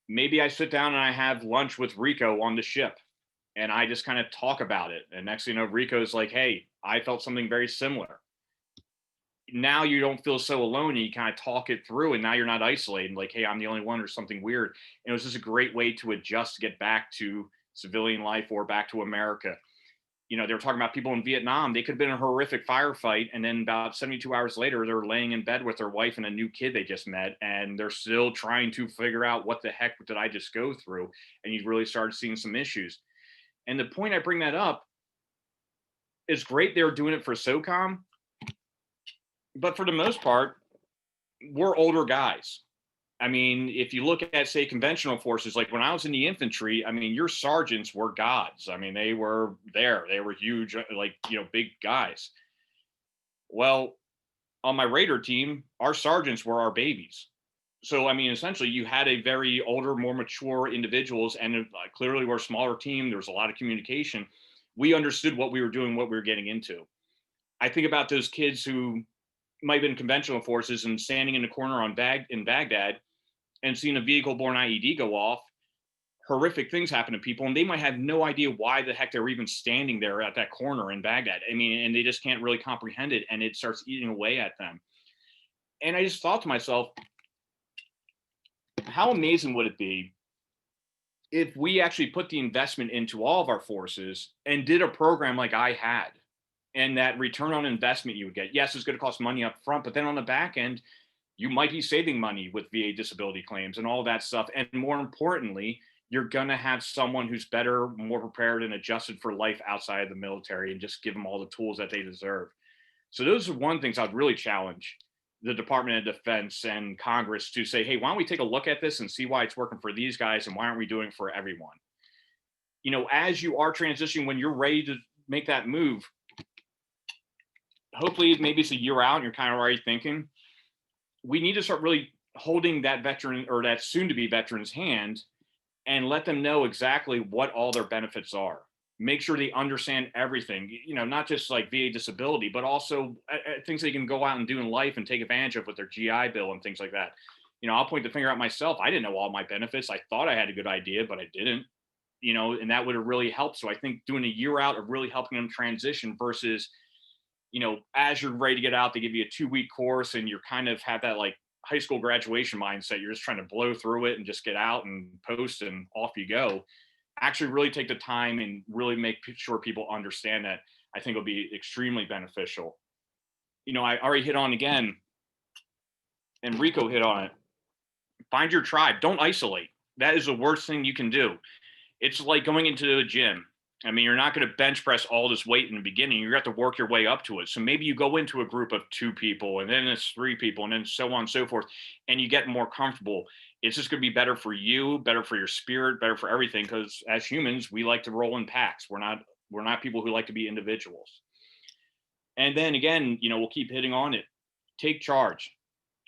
Maybe I sit down and I have lunch with Rico on the ship, and I just kind of talk about it. And next thing you know, Rico's like, hey, I felt something very similar. Now you don't feel so alone, and you kind of talk it through, and now you're not isolated, like, hey, I'm the only one or something weird. And it was just a great way to adjust to get back to civilian life or back to America. They were talking about people in Vietnam. They could have been in a horrific firefight, and then about 72 hours later, they're laying in bed with their wife and a new kid they just met, and they're still trying to figure out what the heck did I just go through. And you really started seeing some issues. And the point I bring that up is great. They were doing it for SOCOM, but for the most part, we're older guys. I mean, if you look at, say, conventional forces, like when I was in the infantry, I mean, your sergeants were gods. I mean, they were there. They were huge, like, big guys. Well, on my Raider team, our sergeants were our babies. So, I mean, essentially, you had a very older, more mature individuals, and clearly we're a smaller team. There was a lot of communication. We understood what we were doing, what we were getting into. I think about those kids who might have been conventional forces and standing in the corner in Baghdad and seeing a vehicle-borne IED go off. Horrific things happen to people, and they might have no idea why the heck they were even standing there at that corner in Baghdad. I mean, and they just can't really comprehend it, and it starts eating away at them. And I just thought to myself, how amazing would it be if we actually put the investment into all of our forces and did a program like I had, and that return on investment you would get. Yes, it's going to cost money up front, but then on the back end, you might be saving money with VA disability claims and all that stuff. And more importantly, you're going to have someone who's better, more prepared, and adjusted for life outside of the military, and just give them all the tools that they deserve. So those are one things I'd really challenge the Department of Defense and Congress to say, hey, why don't we take a look at this and see why it's working for these guys, and why aren't we doing it for everyone? As you are transitioning, when you're ready to make that move, hopefully maybe it's a year out and you're kind of already thinking, we need to start really holding that veteran or that soon to be veteran's hand and let them know exactly what all their benefits are. Make sure they understand everything, not just like VA disability, but also things they can go out and do in life and take advantage of with their GI Bill and things like that. I'll point the finger at myself. I didn't know all my benefits. I thought I had a good idea, but I didn't, and that would have really helped. So I think doing a year out of really helping them transition versus, as you're ready to get out, they give you a 2-week course and you're kind of have that like high school graduation mindset. You're just trying to blow through it and just get out and post and off you go. Actually really take the time and really make sure people understand that. I think it'll be extremely beneficial. I already hit on again, and Rico hit on it. Find your tribe. Don't isolate. That is the worst thing you can do. It's like going into a gym. I mean, you're not going to bench press all this weight in the beginning. You have to work your way up to it. So maybe you go into a group of 2 people, and then it's 3 people, and then so on and so forth, and you get more comfortable. It's just going to be better for you, better for your spirit, better for everything. Because as humans, we like to roll in packs. We're not people who like to be individuals. And then again, we'll keep hitting on it. Take charge.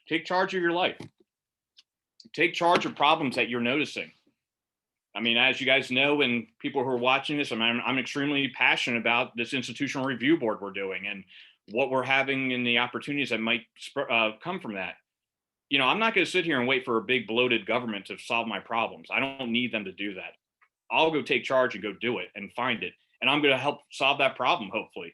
Take charge of your life. Take charge of problems that you're noticing. I mean, as you guys know, and people who are watching this, I'm extremely passionate about this institutional review board we're doing and what we're having and the opportunities that might come from that. I'm not going to sit here and wait for a big bloated government to solve my problems. I don't need them to do that. I'll go take charge and go do it and find it. And I'm going to help solve that problem, hopefully.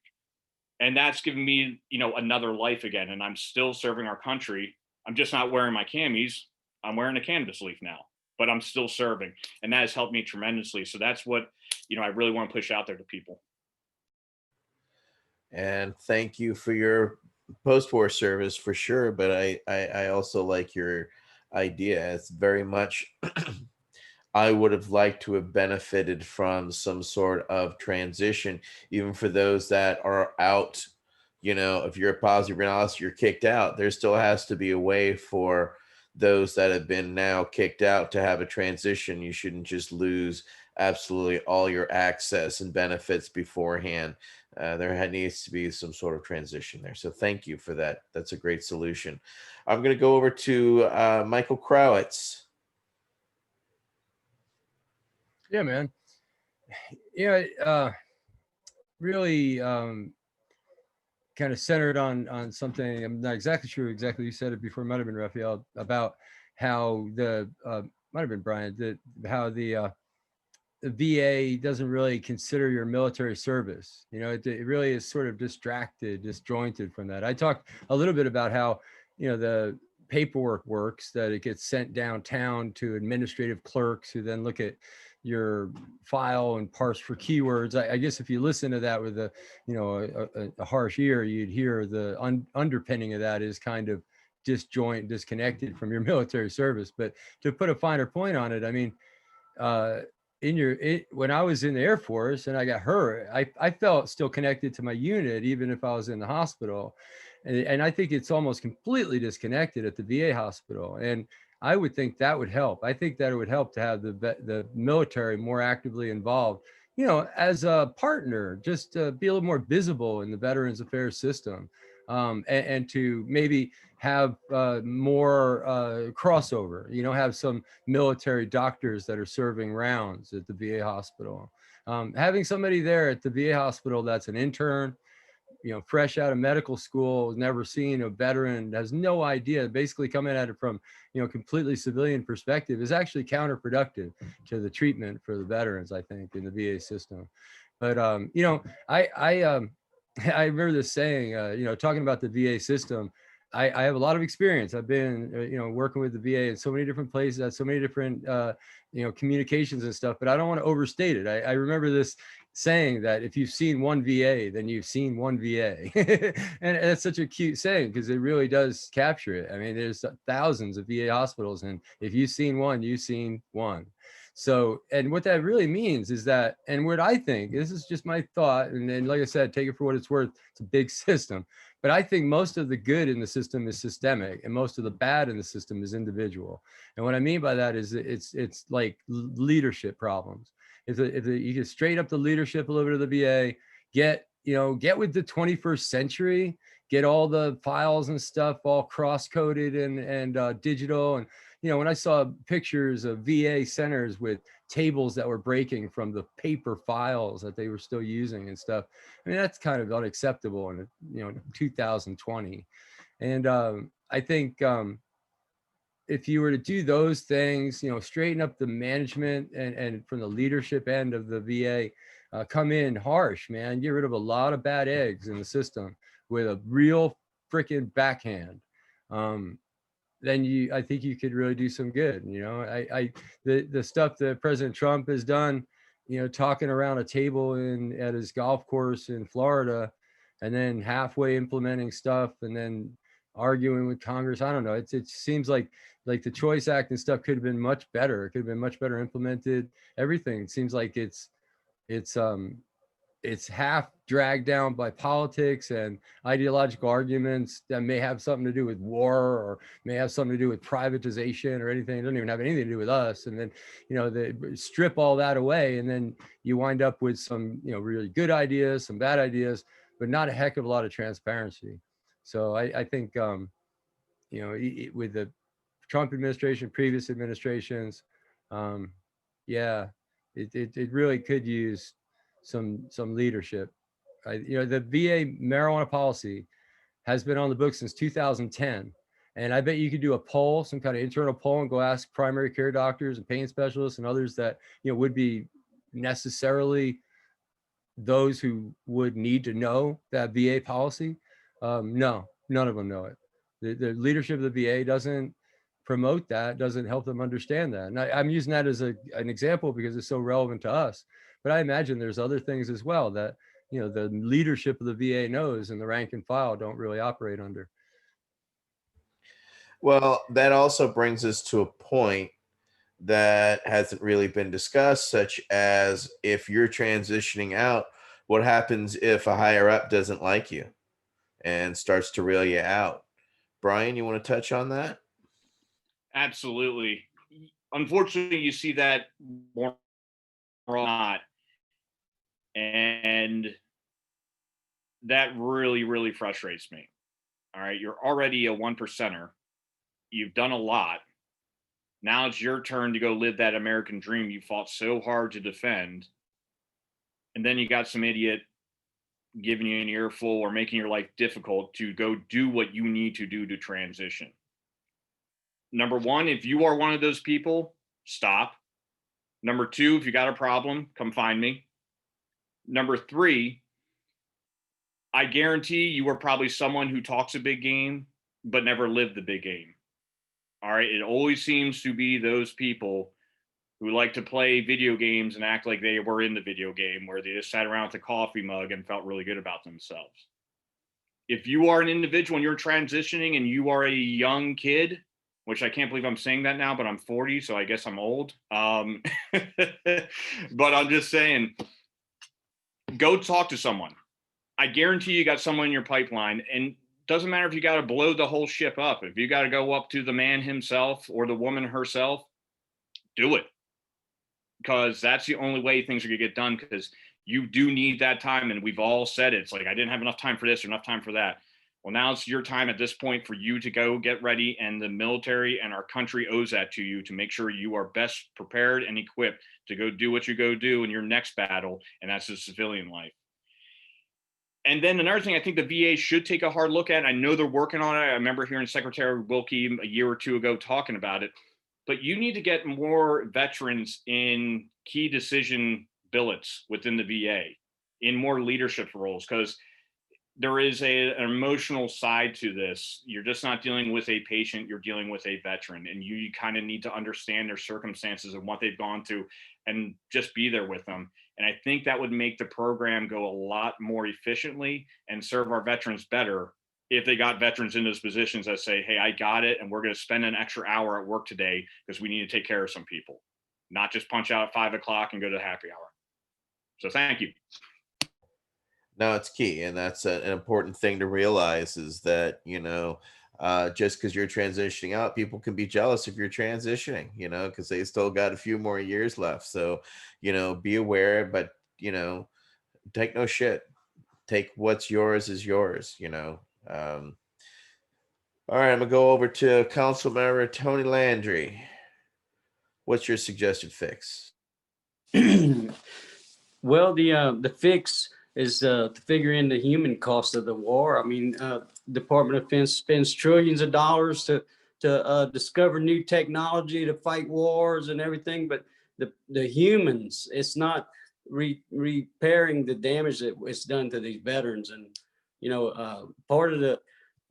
And that's given me, another life again. And I'm still serving our country. I'm just not wearing my camis. I'm wearing a canvas leaf now, but I'm still serving. And that has helped me tremendously. So that's what, I really want to push out there to people. And thank you for your post-war service for sure. But I also like your idea. It's very much, I would have liked to have benefited from some sort of transition, even for those that are out if you're a positive analysis, you're kicked out. There still has to be a way for those that have been now kicked out to have a transition. You shouldn't just lose absolutely all your access and benefits beforehand. There needs to be some sort of transition there. So thank you for that. That's a great solution. I'm going to go over to Michael Crowitz. Yeah, man. Yeah, really kind of centered on something. I'm not exactly sure exactly you said it before. It might have been Raphael, about how might have been Brian, how the VA doesn't really consider your military service. It really is sort of disjointed from that. I talked a little bit about how, the paperwork works, that it gets sent downtown to administrative clerks who then look at your file and parse for keywords. I guess if you listen to that with a harsh ear, you'd hear the underpinning of that is kind of disconnected from your military service. But to put a finer point on it, I mean, when I was in the Air Force and I got hurt, I felt still connected to my unit, even if I was in the hospital. And I think it's almost completely disconnected at the VA hospital. And I would think that would help. I think that it would help to have the military more actively involved, as a partner, just to be a little more visible in the Veterans Affairs system, and to maybe have more crossover, have some military doctors that are serving rounds at the VA hospital. Having somebody there at the VA hospital that's an intern, fresh out of medical school, never seen a veteran, has no idea, basically coming at it from, completely civilian perspective, is actually counterproductive to the treatment for the veterans, I think, in the VA system. But, I remember this saying, talking about the VA system, I have a lot of experience. I've been, working with the VA in so many different places, at so many different, communications and stuff, but I don't want to overstate it. I remember this saying that if you've seen one VA, then you've seen one VA. And that's such a cute saying, because it really does capture it. I mean, there's thousands of VA hospitals, and if you've seen one, you've seen one. So, and what that really means is that, and what I think, this is just my thought, and then, like I said, take it for what it's worth, it's a big system, but I think most of the good in the system is systemic, and most of the bad in the system is individual. And what I mean by that is it's like leadership problems. If you can straighten up the leadership a little bit of the VA, get with the 21st century, get all the files and stuff all cross-coded and digital. And when I saw pictures of VA centers with tables that were breaking from the paper files that they were still using and stuff, I mean, that's kind of unacceptable in 2020. And I think if you were to do those things, straighten up the management and from the leadership end of the VA, come in harsh, man, get rid of a lot of bad eggs in the system with a real freaking backhand. Then I think you could really do some good. The stuff that President Trump has done, talking around a table at his golf course in Florida, and then halfway implementing stuff, and then arguing with Congress. I don't know. It seems like the Choice Act and stuff could have been much better. It could have been much better implemented. Everything seems like it's half dragged down by politics and ideological arguments that may have something to do with war, or may have something to do with privatization or anything. It doesn't even have anything to do with us. And then, they strip all that away, and then you wind up with some, really good ideas, some bad ideas, but not a heck of a lot of transparency. So I think, with the Trump administration, previous administrations, it really could use some leadership. The VA marijuana policy has been on the books since 2010. And I bet you could do a poll, some kind of internal poll, and go ask primary care doctors and pain specialists and others that, would be necessarily those who would need to know that VA policy. No, none of them know it. The leadership of the VA doesn't promote that, doesn't help them understand that. And I'm using that as an example because it's so relevant to us. But I imagine there's other things as well that, the leadership of the VA knows and the rank and file don't really operate under. Well, that also brings us to a point that hasn't really been discussed, such as if you're transitioning out, what happens if a higher up doesn't like you? and starts to reel you out. Brian, you want to touch on that? Absolutely. Unfortunately, you see that more not, and that really, really frustrates me. All right, you're already a one percenter. You've done a lot. Now it's your turn to go live that American dream you fought so hard to defend. And then you got some idiot giving you an earful or making your life difficult to go do what you need to do to transition. Number one, if you are one of those people, stop. Number two, if you got a problem, come find me. Number three, I guarantee you are probably someone who talks a big game, but never lived the big game. All right. It always seems to be those people who like to play video games and act like they were in the video game, where they just sat around with a coffee mug and felt really good about themselves. If you are an individual and you're transitioning and you are a young kid, which I can't believe I'm saying that now, but I'm 40, so I guess I'm old. But I'm just saying, go talk to someone. I guarantee you got someone in your pipeline, and doesn't matter if you got to blow the whole ship up. If you got to go up to the man himself or the woman herself, do it. Because that's the only way things are going to get done, because you do need that time. And we've all said it. It's like, I didn't have enough time for this or enough time for that. Well, now it's your time at this point for you to go get ready. And the military and our country owes that to you, to make sure you are best prepared and equipped to go do what you go do in your next battle. And that's the civilian life. And then another thing I think the VA should take a hard look at, I know they're working on it. I remember hearing Secretary Wilkie a year or two ago talking about it, but you need to get more veterans in key decision billets within the VA, in more leadership roles, because there is an emotional side to this. You're just not dealing with a patient, you're dealing with a veteran, and you kind of need to understand their circumstances and what they've gone through and just be there with them. And I think that would make the program go a lot more efficiently and serve our veterans better if they got veterans in those positions that say, hey, I got it, and we're going to spend an extra hour at work today because we need to take care of some people, not just punch out at 5 o'clock and go to the happy hour. So thank you. No, it's key. And that's an important thing to realize, is that, just because you're transitioning out, people can be jealous if you're transitioning, because they still got a few more years left. So, be aware, but, take no shit. Take what's yours is yours, All right, I'm gonna go over to Councilmember Tony Landry. What's your suggested fix? Well, the fix is to figure in the human cost of the war. I mean, Department of Defense spends trillions of dollars to discover new technology to fight wars and everything, but the humans, it's not repairing the damage that was done to these veterans. And part of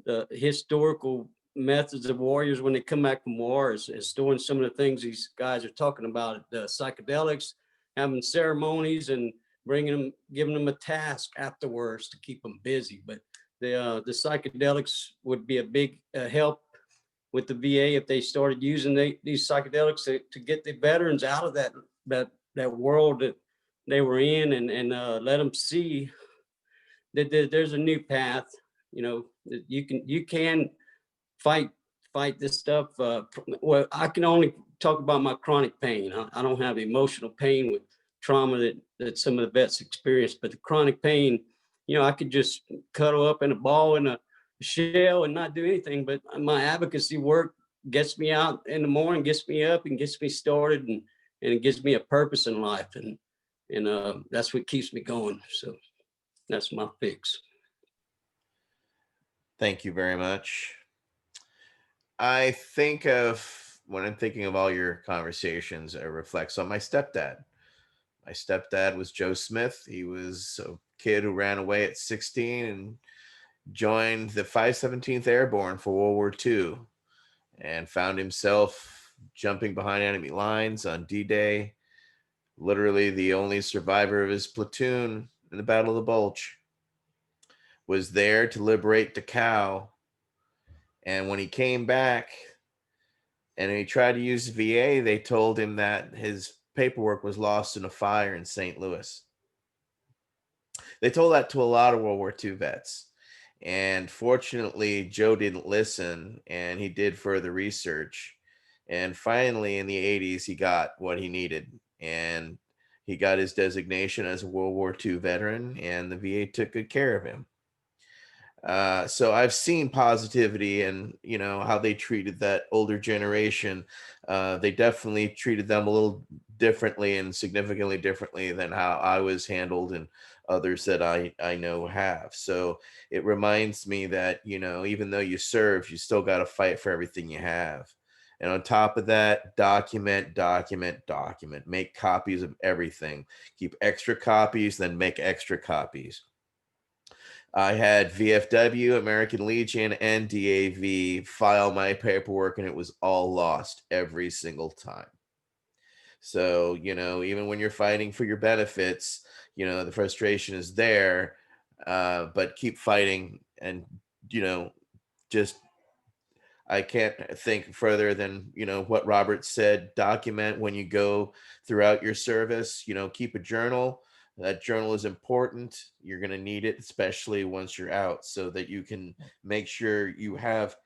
the historical methods of warriors when they come back from war is doing some of the things these guys are talking about, the psychedelics, having ceremonies and giving them a task afterwards to keep them busy. But the psychedelics would be a big help with the VA if they started using these psychedelics to get the veterans out of that world that they were in, and let them see that there's a new path. That you can fight this stuff. Well, I can only talk about my chronic pain. I don't have emotional pain with trauma that some of the vets experience, but the chronic pain, I could just cuddle up in a ball in a shell and not do anything. But my advocacy work gets me out in the morning, gets me up and gets me started, and it gives me a purpose in life. And that's what keeps me going. So that's my fix. Thank you very much. I think when I'm thinking of all your conversations, it reflects on my stepdad. My stepdad was Joe Smith. He was a kid who ran away at 16 and joined the 517th Airborne for World War II, and found himself jumping behind enemy lines on D-Day, literally the only survivor of his platoon in the Battle of the Bulge. Was there to liberate Dachau. And when he came back and he tried to use the VA, they told him that his paperwork was lost in a fire in St. Louis. They told that to a lot of World War II vets. And fortunately, Joe didn't listen, and he did further research. And finally, in the 80s, he got what he needed. And he got his designation as a World War II veteran, and the VA took good care of him. So I've seen positivity and, you know, how they treated that older generation. They definitely treated them a little differently and significantly differently than how I was handled and others that I know have. So it reminds me that, you know, even though you serve, you still got to fight for everything you have. And on top of that, document, document, document. Make copies of everything. Keep extra copies, then make extra copies. I had VFW, American Legion, and DAV file my paperwork, and it was all lost every single time. So, you know, even when you're fighting for your benefits, you know, the frustration is there, but keep fighting. And, you know, just I can't think further than, you know, what Robert said. Document when you go throughout your service, you know, keep a journal. That journal is important. You're going to need it, especially once you're out, so that you can make sure you have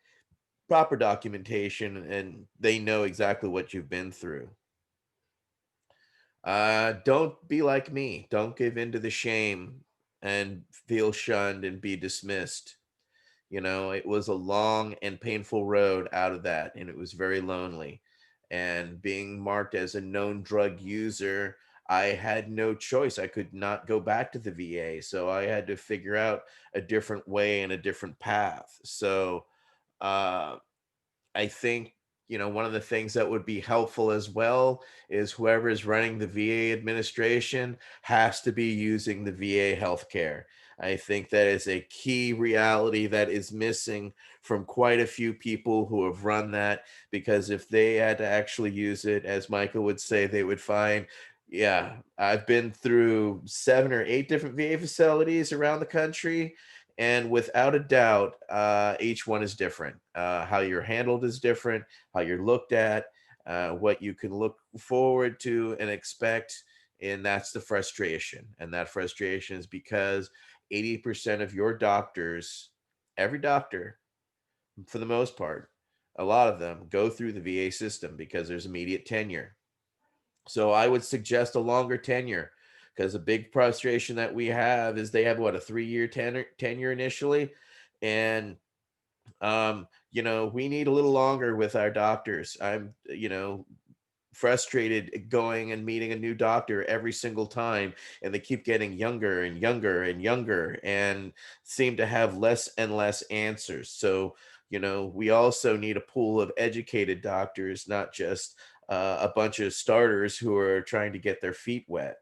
proper documentation and they know exactly what you've been through. Don't be like me. Don't give in to the shame and feel shunned and be dismissed. You know, it was a long and painful road out of that, and it was very lonely. And being marked as a known drug user, I had no choice. I could not go back to the VA. So I had to figure out a different way and a different path. So uh, I think, you know, one of the things that would be helpful as well is whoever is running the VA administration has to be using the VA healthcare. I think that is a key reality that is missing from quite a few people who have run that, because if they had to actually use it, as Michael would say, they would find, yeah, I've been through 7 or 8 different VA facilities around the country, and without a doubt, each one is different. How you're handled is different, how you're looked at, what you can look forward to and expect. And that's the frustration. And that frustration is because 80% of your doctors, every doctor, for the most part, a lot of them go through the VA system because there's immediate tenure. So I would suggest a longer tenure, because a big frustration that we have is they have what, a 3-year tenure initially. And you know, we need a little longer with our doctors. I'm, you know, frustrated going and meeting a new doctor every single time, and they keep getting younger and younger and younger and seem to have less and less answers. So, you know, we also need a pool of educated doctors, not just a bunch of starters who are trying to get their feet wet.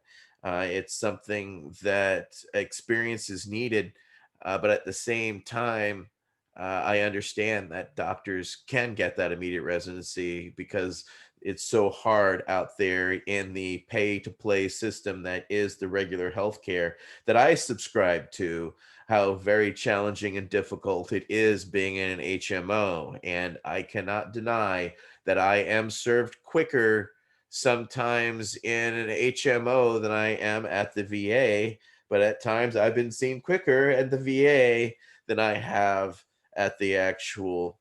It's something that experience is needed, but at the same time, I understand that doctors can get that immediate residency because it's so hard out there in the pay to play system that is the regular healthcare that I subscribe to, how very challenging and difficult it is being in an HMO. And I cannot deny that I am served quicker sometimes in an HMO than I am at the VA, but at times I've been seen quicker at the VA than I have at the actual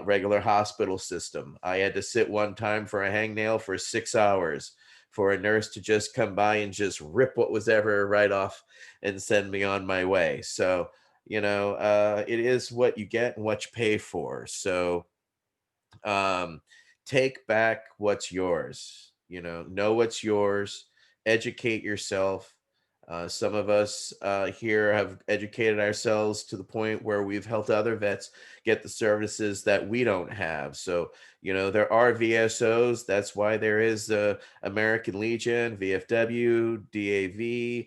regular hospital system. I had to sit one time for a hangnail for 6 hours for a nurse to just come by and just rip what was ever right off and send me on my way. So, you know, it is what you get and what you pay for. So, um, take back what's yours. You know what's yours, educate yourself. Some of us here have educated ourselves to the point where we've helped other vets get the services that we don't have. So, you know, there are VSOs. That's why there is the American Legion, VFW, DAV,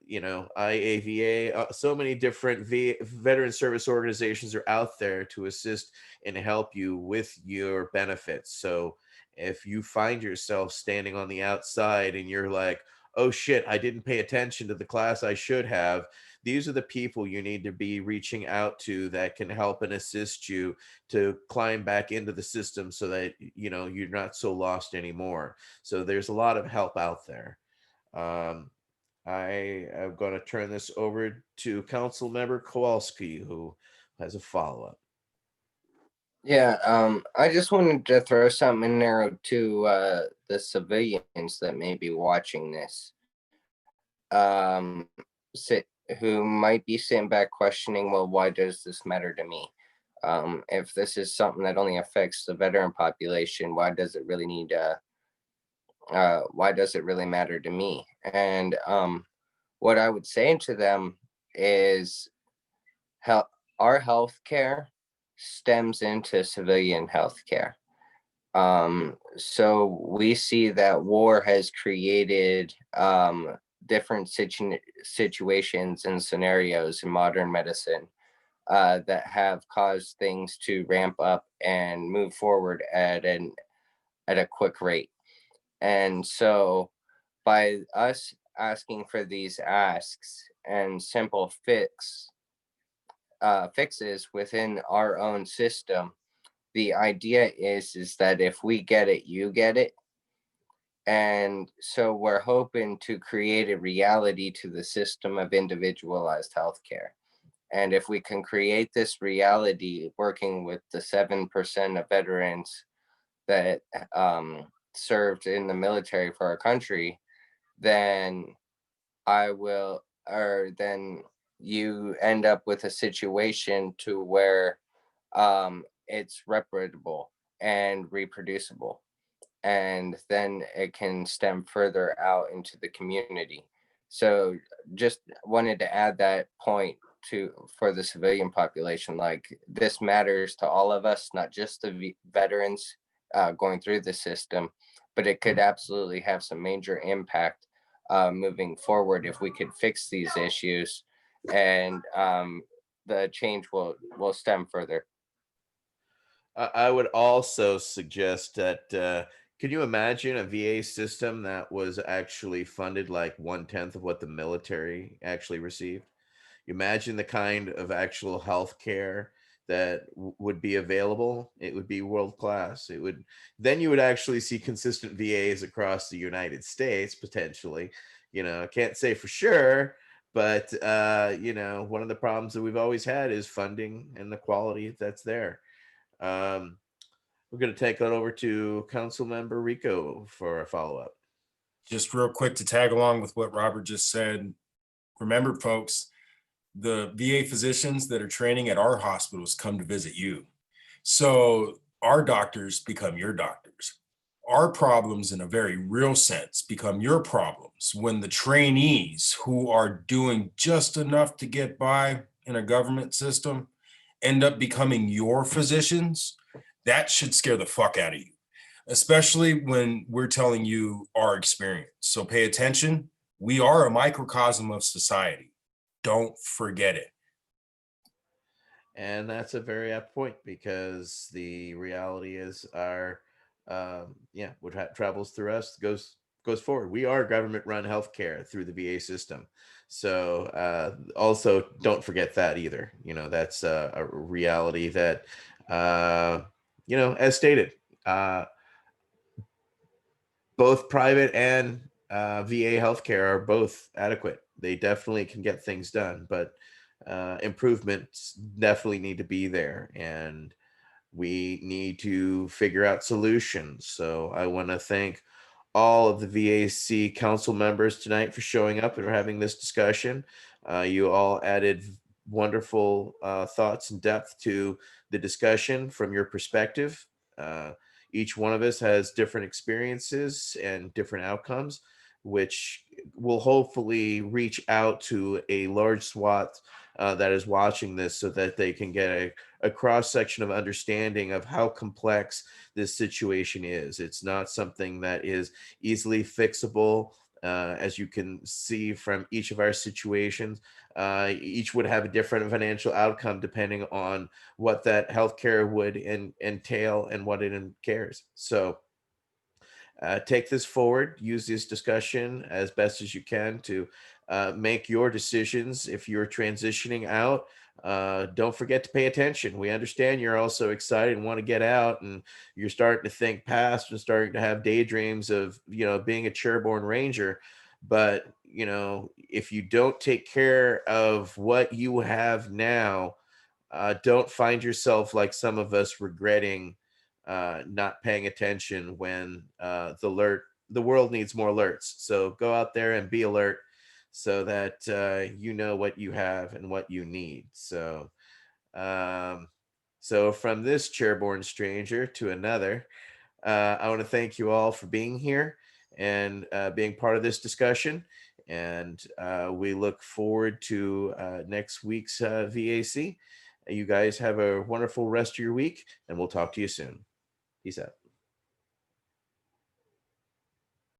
you know, IAVA. So many different veteran service organizations are out there to assist and help you with your benefits. So if you find yourself standing on the outside and you're like, oh shit, I didn't pay attention to the class I should have, these are the people you need to be reaching out to that can help and assist you to climb back into the system so that, you know, you're not so lost anymore. So there's a lot of help out there. Um, I am going to turn this over to Councilmember Kowalski, who has a follow-up. Yeah, I just wanted to throw something in there to the civilians that may be watching this, um, sit who might be sitting back questioning, well, why does this matter to me? If this is something that only affects the veteran population, why does it really need why does it really matter to me? And what I would say to them is, help, our healthcare stems into civilian healthcare. So we see that war has created different situations and scenarios in modern medicine that have caused things to ramp up and move forward at a quick rate. And so by us asking for these asks and simple fixes within our own system, the idea is that if we get it, you get it. And so we're hoping to create a reality to the system of individualized healthcare. And if we can create this reality working with the 7% of veterans that served in the military for our country, then then you end up with a situation to where it's reputable and reproducible. And then it can stem further out into the community. So just wanted to add that point to for the civilian population. Like, this matters to all of us, not just the veterans going through the system, but it could absolutely have some major impact moving forward if we could fix these issues, and the change will stem further. I would also suggest that can you imagine a VA system that was actually funded like 1/10 of what the military actually received? You imagine the kind of actual health care that would be available. It would be world class. It would then you would actually see consistent VAs across the United States potentially. I can't say for sure, but one of the problems that we've always had is funding and the quality that's there. Um, we're going to take that over to Council Member Rico for a follow up. Just real quick to tag along with what Robert just said. Remember, folks, the VA physicians that are training at our hospitals come to visit you. So our doctors become your doctors. Our problems, in a very real sense, become your problems when the trainees who are doing just enough to get by in a government system end up becoming your physicians. That should scare the fuck out of you, especially when we're telling you our experience. So pay attention. We are a microcosm of society. Don't forget it. And that's a very apt point because the reality is our what travels through us goes forward. We are government run healthcare through the VA system. So also don't forget that either. That's a reality that as stated, both private and VA healthcare are both adequate. They definitely can get things done, but improvements definitely need to be there, and we need to figure out solutions. So I want to thank all of the V.A.C. council members tonight for showing up and for having this discussion. You all added wonderful thoughts and depth to the discussion from your perspective. Each one of us has different experiences and different outcomes, which will hopefully reach out to a large swath that is watching this so that they can get a cross section of understanding of how complex this situation is. It's not something that is easily fixable. As you can see from each of our situations, each would have a different financial outcome depending on what that healthcare would entail and what it cares. So take this forward, use this discussion as best as you can to make your decisions. If you're transitioning out, don't forget to pay attention. We understand you're also excited and want to get out, and you're starting to think past and starting to have daydreams of being a chairborne ranger. But, you know, if you don't take care of what you have now, don't find yourself like some of us regretting not paying attention when the world needs more alerts. So go out there and be alert so that you know what you have and what you need. Um, so from this chairborne stranger to another, I want to thank you all for being here and being part of this discussion. And we look forward to next week's V.A.C. You guys have a wonderful rest of your week, and we'll talk to you soon. Peace out.